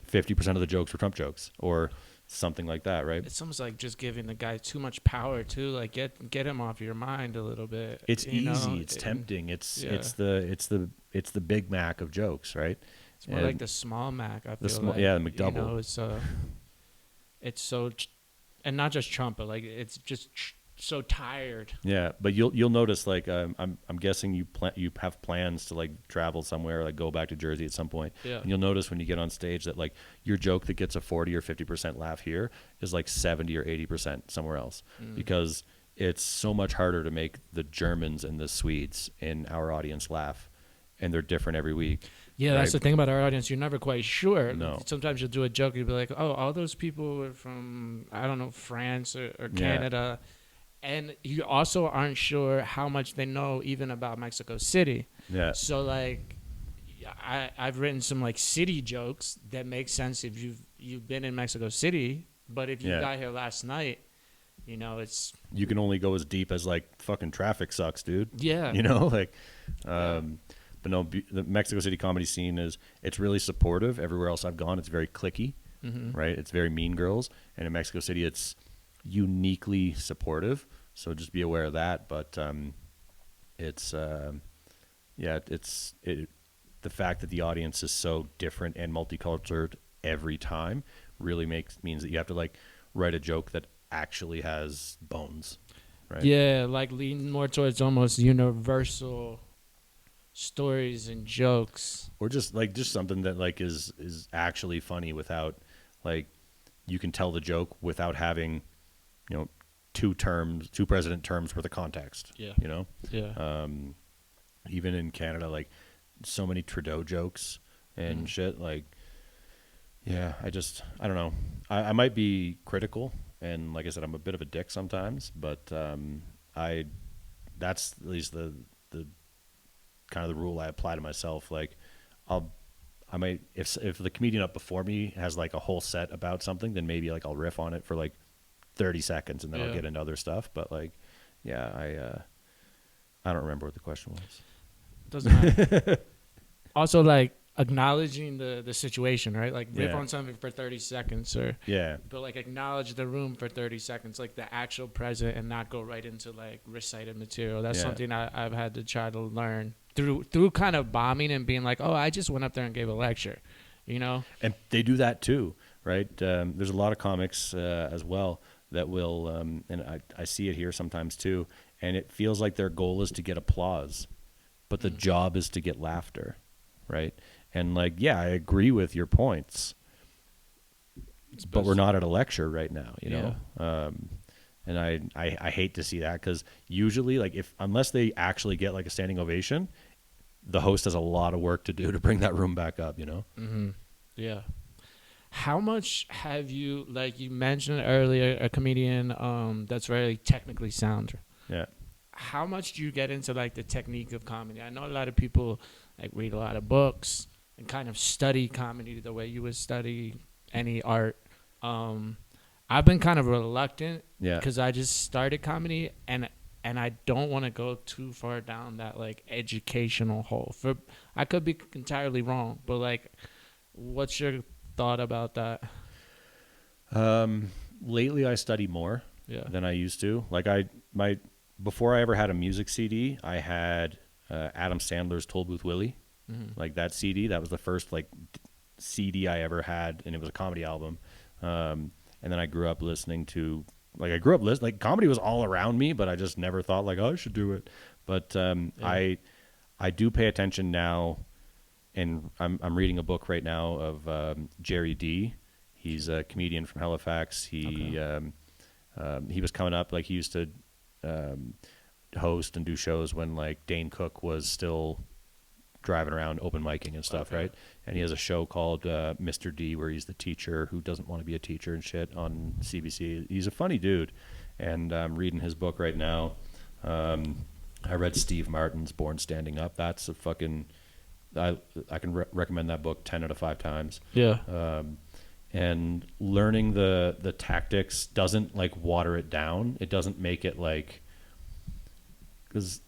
50% of the jokes were Trump jokes or something like that, right? It's almost like just giving the guy too much power too. Like get him off your mind a little bit. It's easy. It's tempting. It's the Big Mac of jokes, right? It's more like the small Mac. I feel like, the McDouble. It's so, and not just Trump, but like it's just so tired. Yeah, but you'll notice like I'm guessing you have plans to like travel somewhere, like go back to Jersey at some point. Yeah. And you'll notice when you get on stage that like your joke that gets a 40 or 50% laugh here is like 70 or 80% somewhere else because it's so much harder to make the Germans and the Swedes in our audience laugh, and they're different every week. Yeah, right? That's the thing about our audience. You're never quite sure. No. Sometimes you'll do a joke, you'll be like, oh, all those people are from, I don't know, France or Canada. And you also aren't sure how much they know even about Mexico City. Yeah. So like, I've written some like city jokes that make sense if you've been in Mexico City, but if you got here last night, it's you can only go as deep as like fucking traffic sucks, dude. Yeah. Like, but no, the Mexico City comedy scene it's really supportive. Everywhere else I've gone, it's very cliquey, right? It's very Mean Girls, and in Mexico City, it's uniquely supportive, so just be aware of that. But the fact that the audience is so different and multicultural every time really means that you have to like write a joke that actually has bones, right? Yeah, like lean more towards almost universal stories and jokes, or just something that like is actually funny without like you can tell the joke without having two president terms worth of context. Even in Canada, like so many Trudeau jokes and shit, like I don't know, I might be critical, and like I said, I'm a bit of a dick sometimes, but that's at least the kind of the rule I apply to myself. Like I might, if the comedian up before me has like a whole set about something, then maybe like I'll riff on it for like 30 seconds and then I'll get into other stuff. But like, yeah, I don't remember what the question was. Doesn't matter. Also, like acknowledging the situation, right? Like riff on something for 30 seconds but like acknowledge the room for 30 seconds, like the actual present, and not go right into like recited material. That's something I've had to try to learn through kind of bombing and being like, oh, I just went up there and gave a lecture, you know? And they do that too, right? There's a lot of comics as well that will, and I see it here sometimes too, and it feels like their goal is to get applause, but the job is to get laughter, right? And like, yeah, I agree with your points, but we're not at a lecture right now, you know? And I hate to see that, because usually, like, unless they actually get like a standing ovation, the host has a lot of work to do to bring that room back up, you know? Mm-hmm. Yeah. How much have you, like you mentioned earlier, a comedian that's very technically sound. Yeah. How much do you get into like the technique of comedy? I know a lot of people like read a lot of books and kind of study comedy the way you would study any art. I've been kind of reluctant because I just started comedy, and I don't want to go too far down that like educational hole. I could be entirely wrong, but like, what's your thought about that? Lately I study more than I used to. Like before I ever had a music CD, I had Adam Sandler's Toll Booth Willie. Mm-hmm. Like that CD, that was the first like CD I ever had, and it was a comedy album. And then I grew up listening to, like comedy was all around me, but I just never thought like, oh, I should do it. But I do pay attention now, and I'm reading a book right now of Jerry D. He's a comedian from Halifax. He was coming up, like he used to host and do shows when like Dane Cook was still driving around open micing and stuff, right? And he has a show called Mr. D, where he's the teacher who doesn't want to be a teacher and shit on CBC. He's a funny dude, and I'm reading his book right now. I read Steve Martin's Born Standing Up. That's a fucking, I can recommend that book 10 out of 5 times. Yeah. And learning the tactics doesn't like water it down. It doesn't make it like, because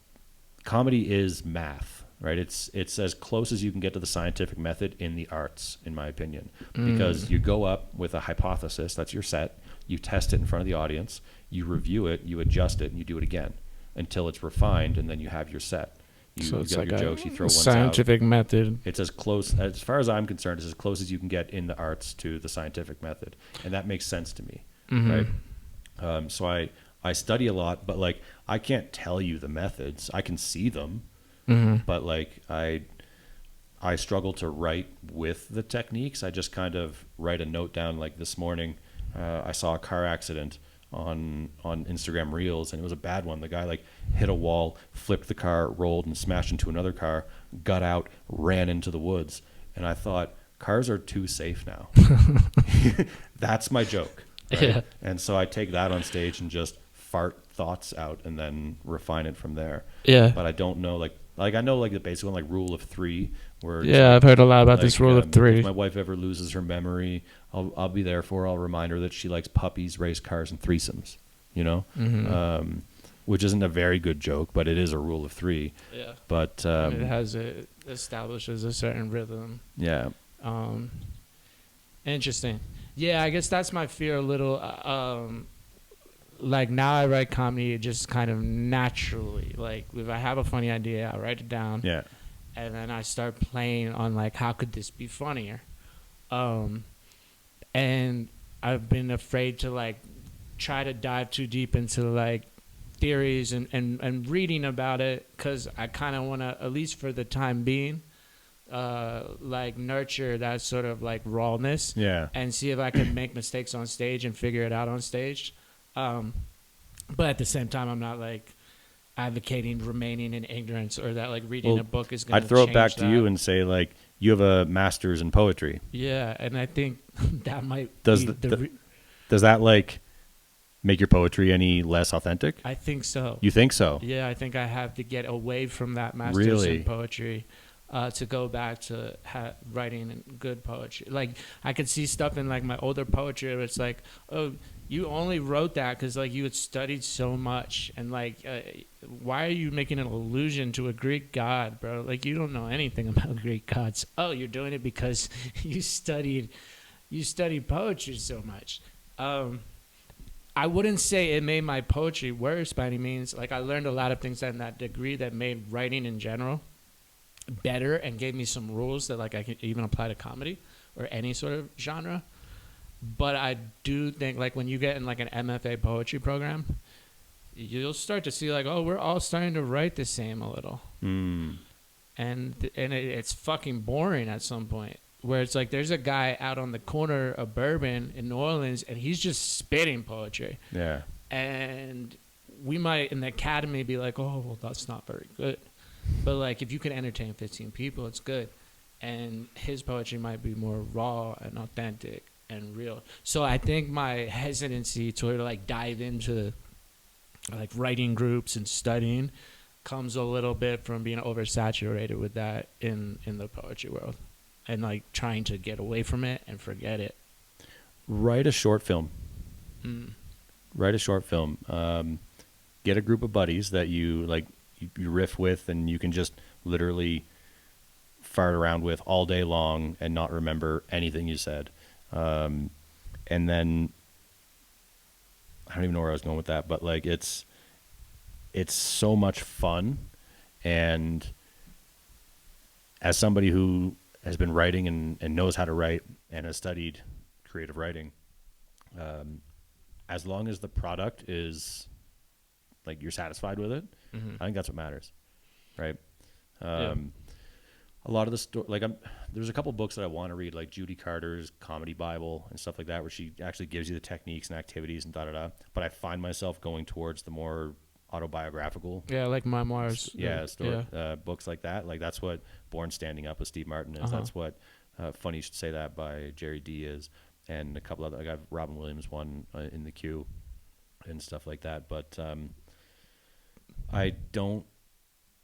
comedy is math, right? It's as close as you can get to the scientific method in the arts, in my opinion, because you go up with a hypothesis, that's your set, you test it in front of the audience, you review it, you adjust it, and you do it again until it's refined, and then you have your set. So it's got like your a jokes, you throw ones scientific out. method. It's as close, as far as I'm concerned, it's as close as you can get in the arts to the scientific method, and that makes sense to me, right? So I study a lot, but like I can't tell you the methods. I can see them, but like I struggle to write with the techniques. I just kind of write a note down. Like this morning, I saw a car accident on Instagram Reels, and it was a bad one. The guy like hit a wall, flipped the car, rolled and smashed into another car, got out, ran into the woods. And I thought, cars are too safe now. That's my joke. Right? Yeah. And so I take that on stage and just fart thoughts out and then refine it from there. Yeah. But I don't know, like I know like the basic one, like rule of 3, where I've heard a lot about this rule of 3. If my wife ever loses her memory, I'll be there for her. I'll remind her that she likes puppies, race cars, and threesomes, you know, which isn't a very good joke, but it is a rule of 3. Yeah. But it establishes a certain rhythm. Yeah. Interesting. Yeah, I guess that's my fear a little. Like now I write comedy just kind of naturally. Like if I have a funny idea, I write it down. Yeah. And then I start playing on like, how could this be funnier? And I've been afraid to like try to dive too deep into like theories and reading about it, because I kind of want to, at least for the time being, like nurture that sort of like rawness. Yeah. And see if I can make mistakes on stage and figure it out on stage. But at the same time, I'm not like advocating remaining in ignorance, or that like reading a book is going to I'd throw it back to you and say like, you have a master's in poetry. Yeah, and I think that might does that like make your poetry any less authentic? I think so. You think so? Yeah, I think I have to get away from that master's in poetry. to go back to writing good poetry. Like I could see stuff in like my older poetry where it's like, oh, you only wrote that because like you had studied so much, and like why are you making an allusion to a Greek god, bro? Like you don't know anything about Greek gods. Oh, you're doing it because you studied poetry so much. I wouldn't say it made my poetry worse by any means. Like I learned a lot of things in that degree that made writing in general better and gave me some rules that like I can even apply to comedy or any sort of genre. But I do think like when you get in like an MFA poetry program, you'll start to see like, oh, we're all starting to write the same a little. And it's fucking boring at some point. Where it's like there's a guy out on the corner of Bourbon in New Orleans and he's just spitting poetry. Yeah. And we might in the academy be like, oh, well, that's not very good. But like if you can entertain 15 people, it's good. And his poetry might be more raw and authentic and real. So I think my hesitancy to like dive into like writing groups and studying comes a little bit from being oversaturated with that in the poetry world. And like trying to get away from it and forget it. Write a short film. Write a short film. Get a group of buddies that you like, you riff with, and you can just literally fart around with all day long and not remember anything you said. And then I don't even know where I was going with that, but like it's so much fun. And as somebody who has been writing and knows how to write and has studied creative writing, as long as the product is like you're satisfied with it, I think that's what matters, right? A lot of the there's a couple books that I want to read, like Judy Carter's Comedy Bible and stuff like that, where she actually gives you the techniques and activities and da-da-da. But I find myself going towards the more autobiographical. Yeah, like memoirs. Books like that. Like that's what Born Standing Up with Steve Martin is. That's what Funny You Should Say That by Jerry D is. And a couple other, like I have Robin Williams one in the queue and stuff like that. But I don't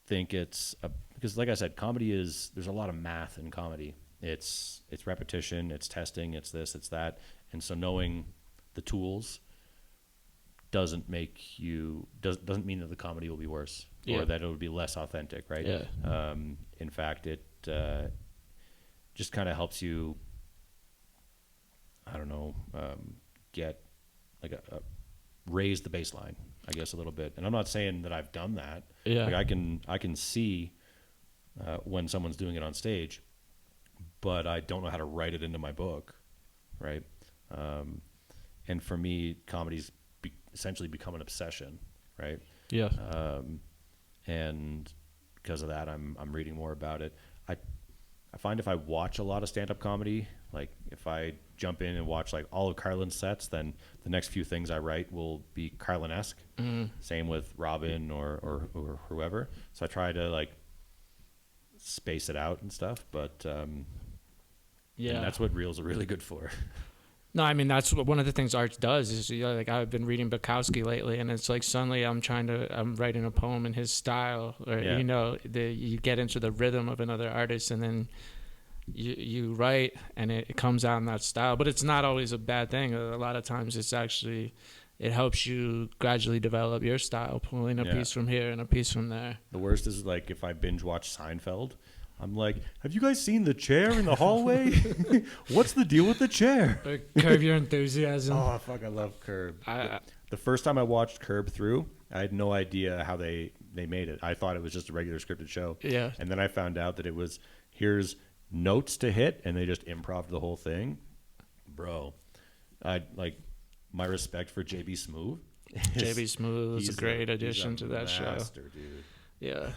think it's because like I said, comedy is, there's a lot of math in comedy. It's repetition, it's testing, it's this, it's that. And so knowing the tools doesn't mean that the comedy will be worse or that it will be less authentic, right? Yeah. In fact, it just kind of helps you, I don't know, get like raise the baseline, I guess, a little bit. And I'm not saying that I've done that. Yeah. Like I can see when someone's doing it on stage, but I don't know how to write it into my book, right? And for me, comedy's essentially become an obsession, right? Yeah. And because of that, I'm reading more about it. I find if I watch a lot of stand-up comedy, like if I jump in and watch like all of Carlin's sets, then the next few things I write will be Carlin-esque. Same with Robin or whoever. So I try to like space it out and stuff, but and that's what reels are really good for. No, I mean, that's what one of the things art does is, you know, like I've been reading Bukowski lately, and it's like suddenly I'm writing a poem in his style, or, you know, you get into the rhythm of another artist, and then you write, and it comes out in that style. But it's not always a bad thing. A lot of times it helps you gradually develop your style, pulling a piece from here and a piece from there. The worst is like if I binge watch Seinfeld, I'm like, have you guys seen the chair in the hallway? What's the deal with the chair? Curb Your Enthusiasm. Oh, fuck, I love Curb. The first time I watched Curb through, I had no idea how they made it. I thought it was just a regular scripted show. Yeah. And then I found out that it was, here's notes to hit, and they just improv the whole thing. Bro, like my respect for JB Smoove. JB Smoove is a great addition to that show. Dude. Yeah.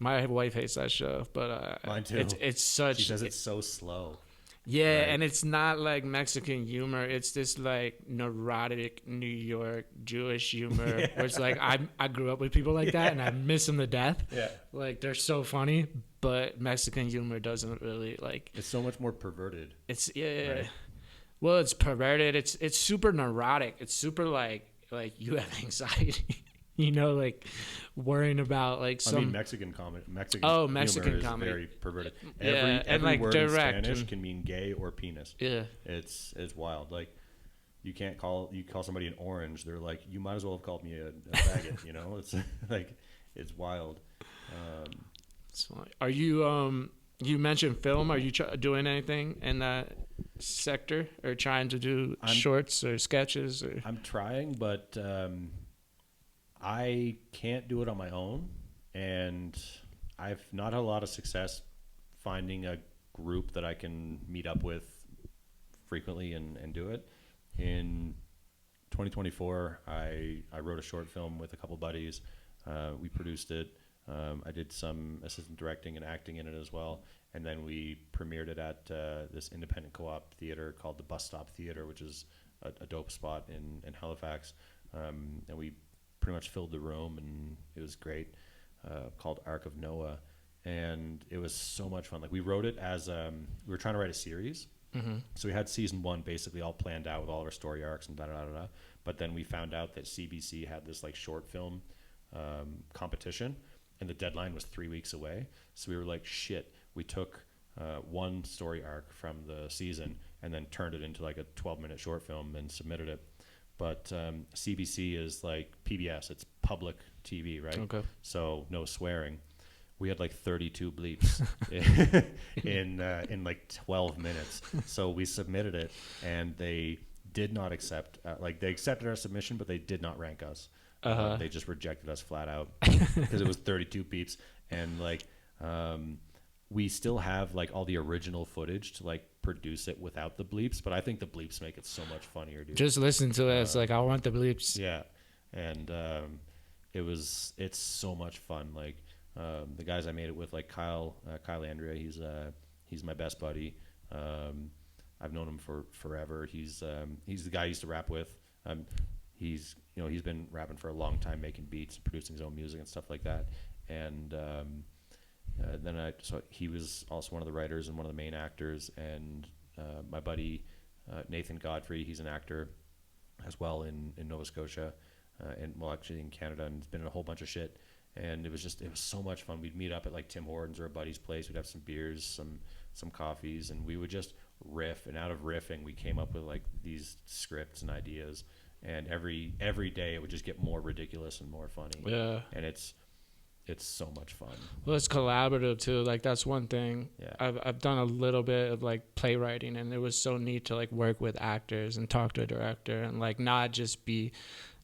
My wife hates that show, but mine too. It's such. She says it's so slow. Yeah, right? And it's not like Mexican humor. It's this like neurotic New York Jewish humor, where it's like I grew up with people like that, and I miss them to death. Yeah, like they're so funny, but Mexican humor doesn't really like. It's so much more perverted. It's right? Well, it's perverted. It's super neurotic. It's super like you have anxiety. You know, like worrying about like some. I mean, Mexican comedy. Mexican humor comedy. Is very perverted. And every like word direct in Spanish can mean gay or penis. Yeah, it's wild. Like you call somebody an orange. They're like, you might as well have called me a faggot. You know, it's like it's wild. Are you you mentioned film? Are you doing anything in that sector, or trying to do shorts or sketches? Or? I'm trying, but I can't do it on my own, and I've not had a lot of success finding a group that I can meet up with frequently and do it. In 2024, I wrote a short film with a couple buddies. We produced it. I did some assistant directing and acting in it as well. And then we premiered it at this independent co-op theater called the Bus Stop Theater, which is a dope spot in Halifax. And we pretty much filled the room, and it was great, called Ark of Noah. And it was so much fun. Like, we wrote it as we were trying to write a series. Mm-hmm. So we had season 1 basically all planned out with all of our story arcs and da-da-da-da. But then we found out that CBC had this like short film competition, and the deadline was 3 weeks away. So we were like, shit. We took one story arc from the season and then turned it into like a 12-minute short film and submitted it. But CBC is like PBS. It's public TV, right? Okay. So no swearing. We had like 32 bleeps in like 12 minutes. So we submitted it, and they did not accept. They accepted our submission, but they did not rank us. They just rejected us flat out because it was 32 beeps, and like we still have like all the original footage to like produce it without the bleeps, but I think the bleeps make it so much funnier, dude. Just listen to it. It's like, I want the bleeps. Yeah, and it's so much fun. Like the guys I made it with, like Kyle Andrea, he's my best buddy. I've known him for forever. He's the guy I used to rap with. He's been rapping for a long time, making beats, producing his own music and stuff like that. And so he was also one of the writers and one of the main actors. And my buddy Nathan Godfrey, he's an actor as well in Nova Scotia, and actually in Canada, and he's been in a whole bunch of shit. And it was so much fun. We'd meet up at like Tim Hortons or a buddy's place. We'd have some beers, some coffees, and we would just riff. And out of riffing, we came up with like these scripts and ideas. And every day it would just get more ridiculous and more funny. Yeah. And it's so much fun. Well, it's collaborative too. Like, that's one thing. Yeah. I've done a little bit of like playwriting, and it was so neat to like work with actors and talk to a director, and like not just be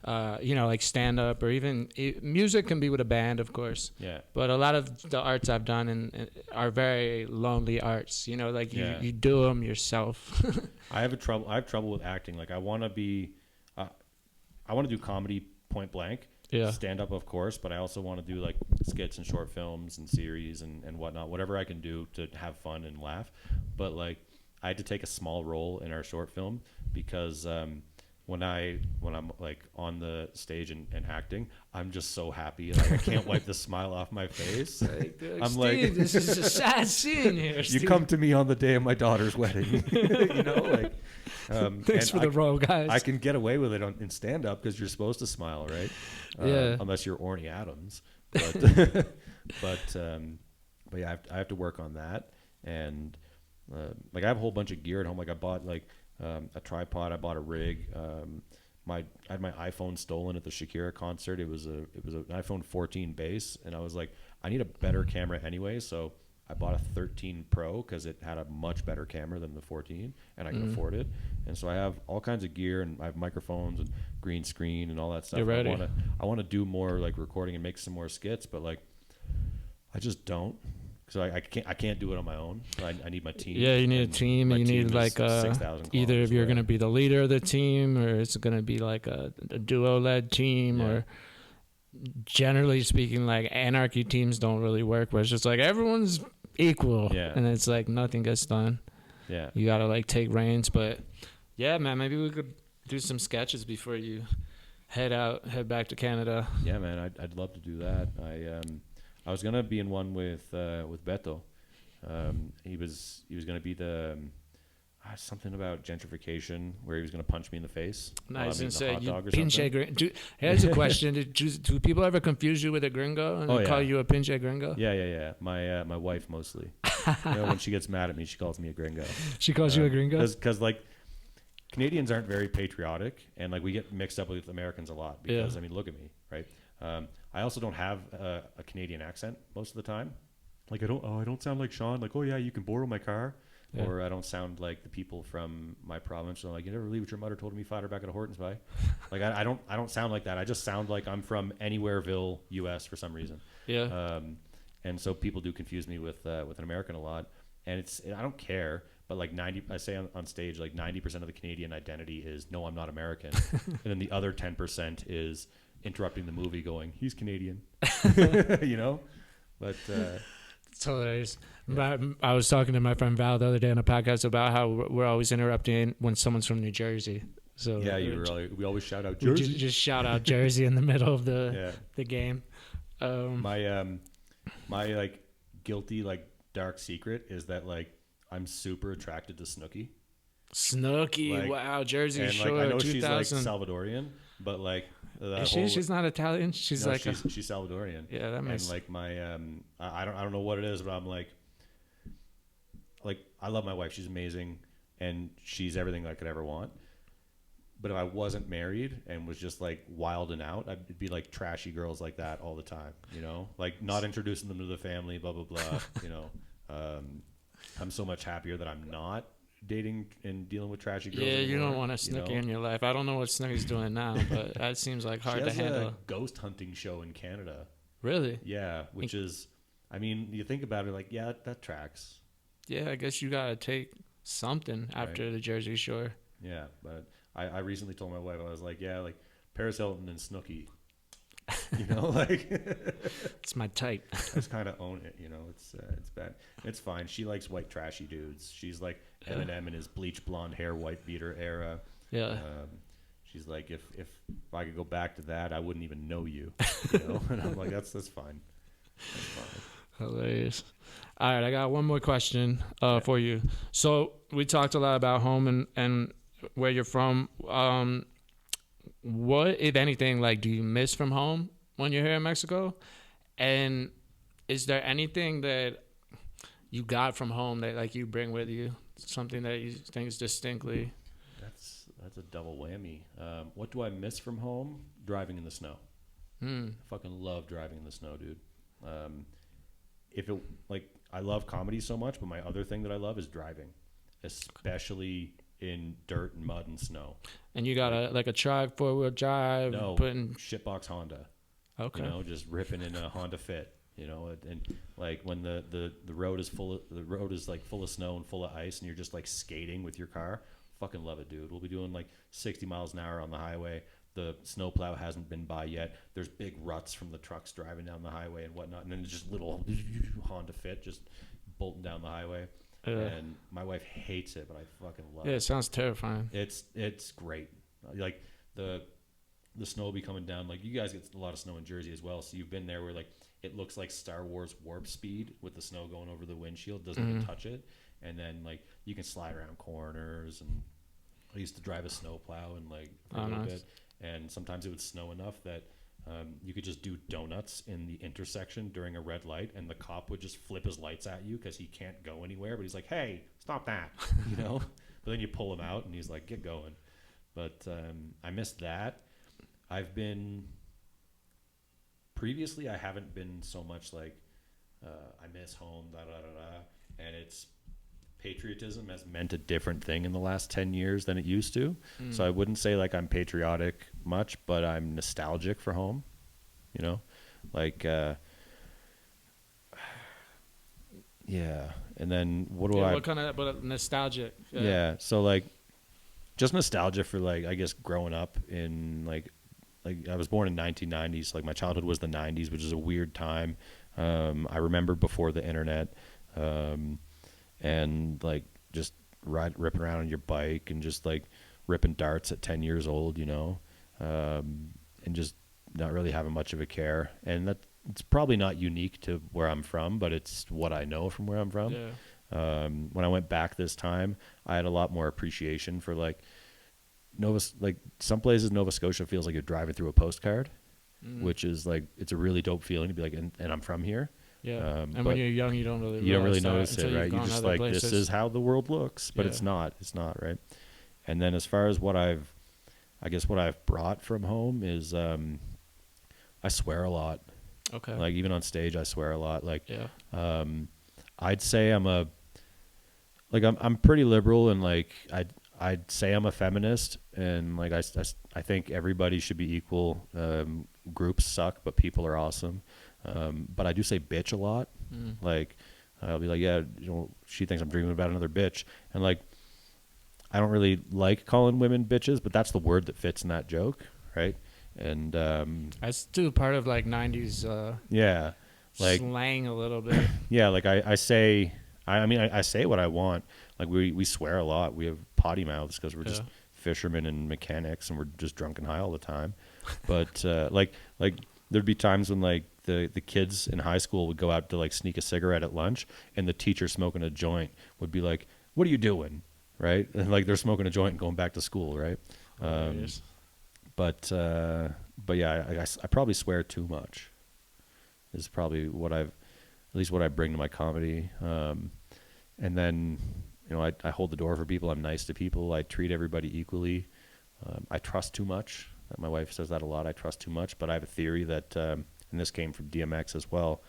like stand up, or even music can be with a band, of course. Yeah. But a lot of the arts I've done and are very lonely arts. Like you do them yourself. I have trouble with acting. Like, I want to do comedy point blank. Yeah. Stand up, of course, but I also want to do like skits and short films and series and whatnot, whatever I can do to have fun and laugh. But like, I had to take a small role in our short film because when I'm like on the stage and acting, I'm just so happy. Like, I can't wipe the smile off my face. I'm Steve, like, this is a sad scene here. You come to me on the day of my daughter's wedding. Like. Thanks for the role, guys. I can get away with it in stand-up because you're supposed to smile, right? Yeah. Unless you're Orny Adams. But yeah, I have to work on that. And like, I have a whole bunch of gear at home. Like, I bought like a tripod. I bought a rig. I had my iPhone stolen at the Shakira concert. It was an iPhone 14 base, and I was like, I need a better camera anyway, so I bought a 13 Pro because it had a much better camera than the 14, and I can afford it. And so I have all kinds of gear, and I have microphones and green screen and all that stuff. You're ready. I want to do more like recording and make some more skits, but like, I just don't. So I can't do it on my own. I need my team. Yeah, you need a team. You need like either if you're going to be the leader of the team, or it's going to be like a duo-led team, or generally speaking, like anarchy teams don't really work, where it's just like everyone's equal, and it's like nothing gets done. Yeah, you gotta like take reins. But yeah, man, maybe we could do some sketches before you head back to Canada. Yeah, man, I'd love to do that. I was gonna be in one with Beto. He was gonna be the something about gentrification where he was going to punch me in the face. Nice. And say, you pinche gringo. Here's a question. Do people ever confuse you with a gringo and call you a pinche gringo? Yeah. My wife mostly. When she gets mad at me, she calls me a gringo. She calls you a gringo? Because like Canadians aren't very patriotic, and like we get mixed up with Americans a lot because, I mean, look at me, right? I also don't have a Canadian accent most of the time. Like I don't sound like Sean. Like, oh yeah, you can borrow my car. Yeah. Or I don't sound like the people from my province. So like, you never believe what your mother told me, father back at a Hortons by. Like I don't sound like that. I just sound like I'm from anywhereville, U.S. for some reason. Yeah. And so people do confuse me with an American a lot, and I don't care. But like I say on stage, like 90% of the Canadian identity is no, I'm not American, and then the other 10% is interrupting the movie, going, he's Canadian, you know, but. It's hilarious. Yeah. I was talking to my friend Val the other day on a podcast about how we're always interrupting when someone's from New Jersey. So yeah, we always shout out Jersey. Just shout out Jersey in the middle of the game. My like guilty like dark secret is that like I'm super attracted to Snooki. Snooki, like, wow, Jersey Shore. Like, I know she's like Salvadorian, but like she's not Italian. She's she's Salvadorian. Yeah, that makes. And like my I don't know what it is, but I'm like I love my wife. She's amazing, and she's everything I could ever want. But if I wasn't married and was just like wild and out, I'd be like trashy girls like that all the time. You know, like not introducing them to the family, blah blah blah. You know, I'm so much happier that I'm not dating and dealing with trashy girls. Yeah, anymore, you don't want a Snooki in your life. I don't know what Snooki's doing now, but that seems like hard to handle. A ghost hunting show in Canada. Really? Yeah, which is, I mean, you think about it, like, yeah, that tracks. Yeah, I guess you gotta take something after the Jersey Shore. Yeah, but I recently told my wife, I was like, yeah, like Paris Hilton and Snooki. You know, like it's my type. I just kind of own it. You know, it's bad. It's fine. She likes white trashy dudes. She's like Eminem in his bleach blonde hair, white beater era. Yeah. She's like, if I could go back to that, I wouldn't even know you. You know, and I'm like, that's fine. That's fine. Hilarious. All right, I got one more question for you. So we talked a lot about home and where you're from. What, if anything, like, do you miss from home when you're here in Mexico? And is there anything that you got from home that like you bring with you, something that you think is distinctly? That's a double whammy. What do I miss from home? Driving in the snow. I fucking love driving in the snow, dude. I love comedy so much, but my other thing that I love is driving, especially in dirt and mud and snow. And you got a truck, 4-wheel drive? No, shitbox Honda. Okay. You know, just ripping in a Honda Fit. You know, and like when the road is full of snow and full of ice, and you're just like skating with your car. Fucking love it, dude. We'll be doing like 60 miles an hour on the highway. The snowplow hasn't been by yet. There's big ruts from the trucks driving down the highway and whatnot, and then just little Honda Fit just bolting down the highway. And my wife hates it, but I fucking love it. Yeah, it sounds terrifying. It's great. Like the snow will be coming down. Like you guys get a lot of snow in Jersey as well, so you've been there where like it looks like Star Wars warp speed with the snow going over the windshield. Doesn't even touch it. And then like you can slide around corners, and I used to drive a snowplow and like a little bit, and sometimes it would snow enough that you could just do donuts in the intersection during a red light, and the cop would just flip his lights at you because he can't go anywhere, but he's like, hey, stop that, you know. But then you pull him out and he's like, get going. But I miss that. Previously I haven't been so much like I miss home, and it's patriotism has meant a different thing in the last 10 years than it used to. So I wouldn't say like I'm patriotic much, but I'm nostalgic for home, you know, like, yeah. And then what kind of nostalgic? Yeah. So like just nostalgia for like, I guess growing up in like I was born in 1990s. So like my childhood was the 90s, which is a weird time. I remember before the internet, and like just ripping around on your bike and just like ripping darts at 10 years old, you know, and just not really having much of a care. And it's probably not unique to where I'm from, but it's what I know from where I'm from. When I went back this time, I had a lot more appreciation for like some places Nova Scotia feels like you're driving through a postcard, which is like, it's a really dope feeling to be like, and I'm from here. Yeah. And when you're young, you don't really notice it, right? You're just like, places. This is how the world looks, but it's not, right? And then as far as what I've brought from home is, I swear a lot. Okay. Like even on stage, I swear a lot. Like, I'd say I'm pretty liberal, and like, I'd say I'm a feminist, and like, I think everybody should be equal. Groups suck, but people are awesome. But I do say bitch a lot. Like, I'll be like, yeah, she thinks I'm dreaming about another bitch. And like, I don't really like calling women bitches, but that's the word that fits in that joke. Right. And, that's still part of like 90s, like slang a little bit. Yeah. Like I say what I want. Like we swear a lot. We have potty mouths because we're just fishermen and mechanics, and we're just drunk and high all the time. But, like there'd be times when like the kids in high school would go out to like sneak a cigarette at lunch, and the teacher smoking a joint would be like, "What are you doing?" Right? And like they're smoking a joint and going back to school, right? But yeah, I probably swear too much. Is probably what at least what I bring to my comedy. And then, I hold the door for people. I'm nice to people. I treat everybody equally. I trust too much. My wife says that a lot. I trust too much, but I have a theory that, and this came from DMX as well,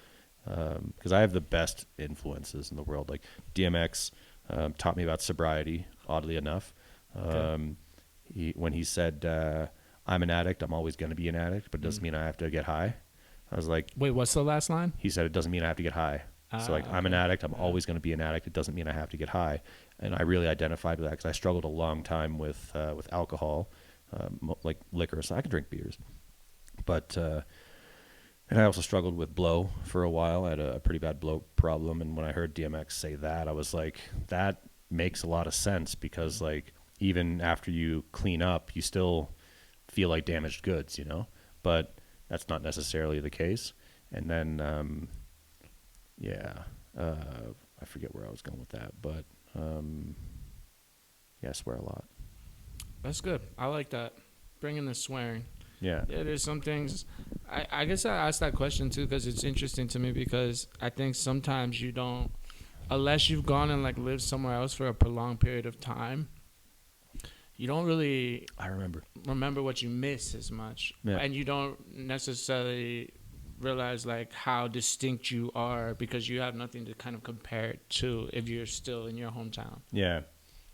because I have the best influences in the world. Like DMX taught me about sobriety, oddly enough. When he said, I'm an addict, I'm always going to be an addict, but it doesn't mean I have to get high. I was like... Wait, what's the last line? He said, it doesn't mean I have to get high. So like, I'm an addict, I'm always going to be an addict, it doesn't mean I have to get high. And I really identified with that because I struggled a long time with alcohol. Like liquor, so I could drink beers, but and I also struggled with blow for a while. I had a pretty bad blow problem, and when I heard DMX say that, I was like, that makes a lot of sense, because like even after you clean up, you still feel like damaged goods, but that's not necessarily the case. And then I forget where I was going with that, but I swear a lot. That's good. I like that. Bringing the swearing. Yeah. Yeah, there's some things. I guess I asked that question too because it's interesting to me, because I think sometimes you don't, unless you've gone and like lived somewhere else for a prolonged period of time, you don't really remember what you miss as much. Yeah. And you don't necessarily realize like how distinct you are, because you have nothing to kind of compare it to if you're still in your hometown. Yeah.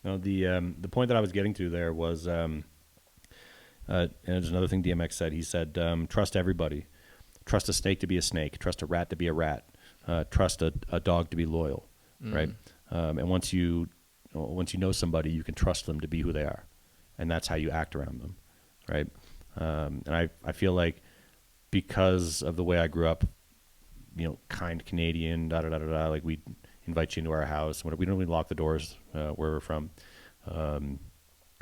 No, the point that I was getting to there was, and there's another thing DMX said. He said, trust everybody. Trust a snake to be a snake. Trust a rat to be a rat. Trust a dog to be loyal, right? And once you know somebody, you can trust them to be who they are, and that's how you act around them, right? And I feel like because of the way I grew up, kind Canadian, like we invite you into our house. We don't really lock the doors where we're from.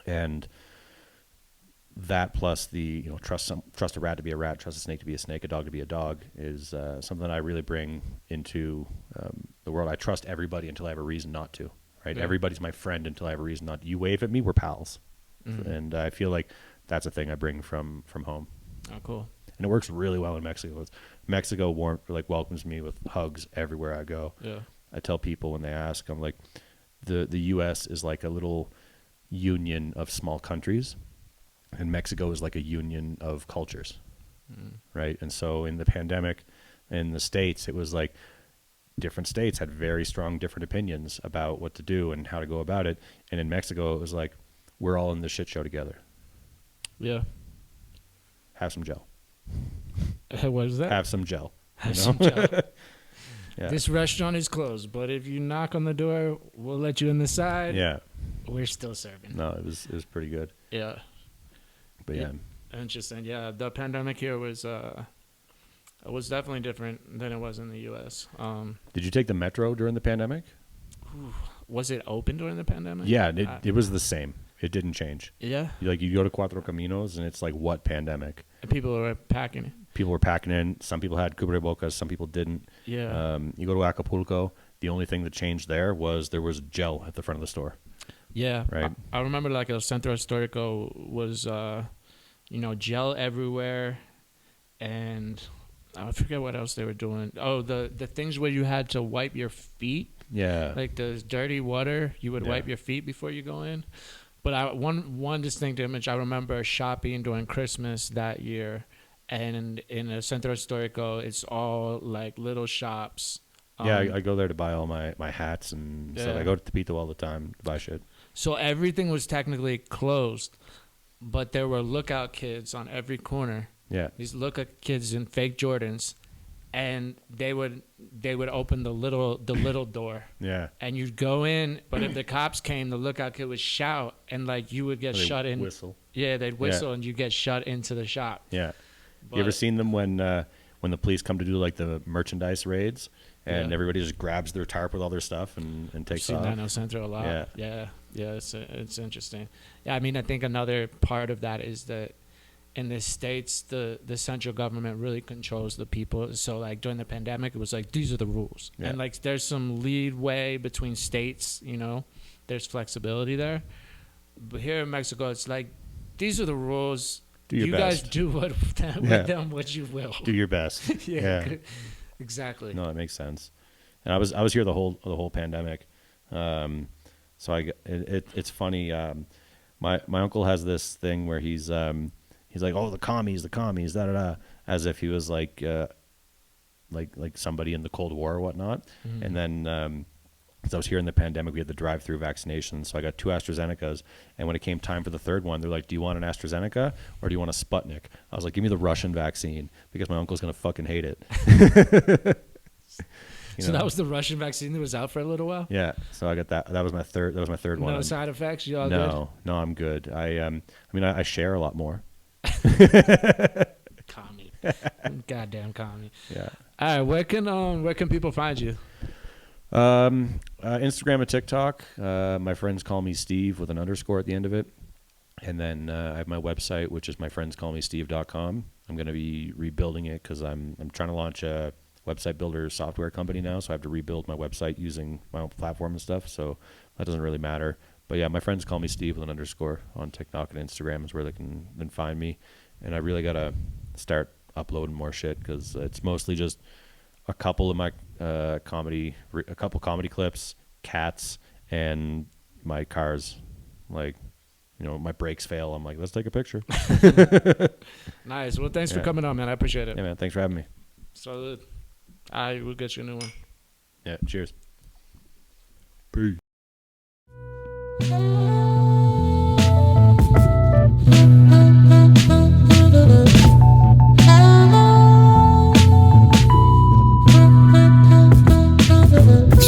And that plus the, trust a rat to be a rat, trust a snake to be a snake, a dog to be a dog is something I really bring into the world. I trust everybody until I have a reason not to, right? Yeah. Everybody's my friend until I have a reason not to. You wave at me, we're pals. And I feel like that's a thing I bring from home. Oh, cool. And it works really well in Mexico. Mexico welcomes me with hugs everywhere I go. Yeah. I tell people when they ask, I'm like, the U.S. is like a little union of small countries, and Mexico is like a union of cultures, right? And so in the pandemic, in the States, it was like different states had very strong different opinions about what to do and how to go about it. And in Mexico, it was like, we're all in this shit show together. Yeah. Have some gel. What is that? Have some gel. Have some gel. Yeah. This restaurant is closed, but if you knock on the door, we'll let you in the side. Yeah. We're still serving. No, it was pretty good. Yeah. But yeah. Interesting. Yeah, the pandemic here was definitely different than it was in the U.S. Did you take the metro during the pandemic? Was it open during the pandemic? Yeah, it was the same. It didn't change. Yeah. You go to Cuatro Caminos, and it's like, what pandemic? And people were packing it. People were packing in. Some people had cubrebocas. Some people didn't. Yeah. You go to Acapulco, The only thing that changed there was gel at the front of the store. Yeah. Right. I remember like El Centro Histórico was, gel everywhere. And I forget what else they were doing. Oh, the things where you had to wipe your feet. Yeah. Like the dirty water, you would wipe your feet before you go in. But one distinct image, I remember shopping during Christmas that year. And in El Centro Histórico, it's all like little shops. I go there to buy all my hats and stuff. I go to Tepito all the time to buy shit. So everything was technically closed, but there were lookout kids on every corner. Yeah. These lookout kids in fake Jordans, and they would open the little door. Yeah. And you'd go in, but if the cops came, the lookout kid would shout, and like you would get shut in. Whistle. Yeah, they'd whistle, and you get shut into the shop. Yeah. You ever seen them when the police come to do like the merchandise raids, and everybody just grabs their tarp with all their stuff and takes off? I've seen that in El Centro a lot. Yeah. It's interesting. Yeah, I mean, I think another part of that is that in the States, the central government really controls the people. So like during the pandemic, it was like, these are the rules. Yeah. And like there's some leadway between states, there's flexibility there. But here in Mexico, it's like, these are the rules. You guys do with them what you will. Do your best. Yeah. Exactly. No, that makes sense. And I was here the whole pandemic. So it's funny. My uncle has this thing where he's like, oh, the commies, da da da, as if he was like somebody in the Cold War or whatnot. Mm-hmm. And then because I was here in the pandemic, we had the drive-through vaccination, so I got 2 AstraZenecas. And when it came time for the third one, they're like, do you want an AstraZeneca or do you want a Sputnik? I was like, give me the Russian vaccine because my uncle's gonna fucking hate it. So that was the Russian vaccine that was out for a little while? Yeah. So I got that. That was my third one. No side effects? You all good? No, I'm good. I share a lot more. Commie. Goddamn commie. Yeah. All right, where can people find you? Instagram and TikTok. My friends call me Steve with an underscore at the end of it. And then I have my website, which is myfriendscallmesteve.com. I'm going to be rebuilding it because I'm trying to launch a website builder software company now, so I have to rebuild my website using my own platform and stuff, so that doesn't really matter. But yeah, my friends call me Steve with an underscore on TikTok and Instagram is where they can then find me. And I really got to start uploading more shit because it's mostly just a couple of my comedy clips, cats, and my cars. Like, my brakes fail. I'm like, let's take a picture. Nice. Well, thanks for coming on, man. I appreciate it. Yeah, man. Thanks for having me. Salud. All right, we'll get you a new one. Yeah, cheers. Peace.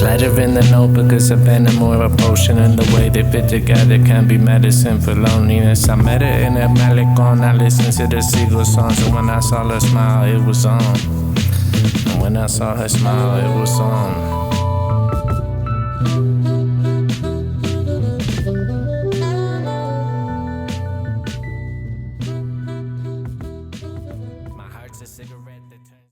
Lighter in the note because I've been more of a potion, and the way they fit together can be medicine for loneliness. I met her in a Malecon, I listened to the Seagull songs, and when I saw her smile, it was on. And when I saw her smile, it was on.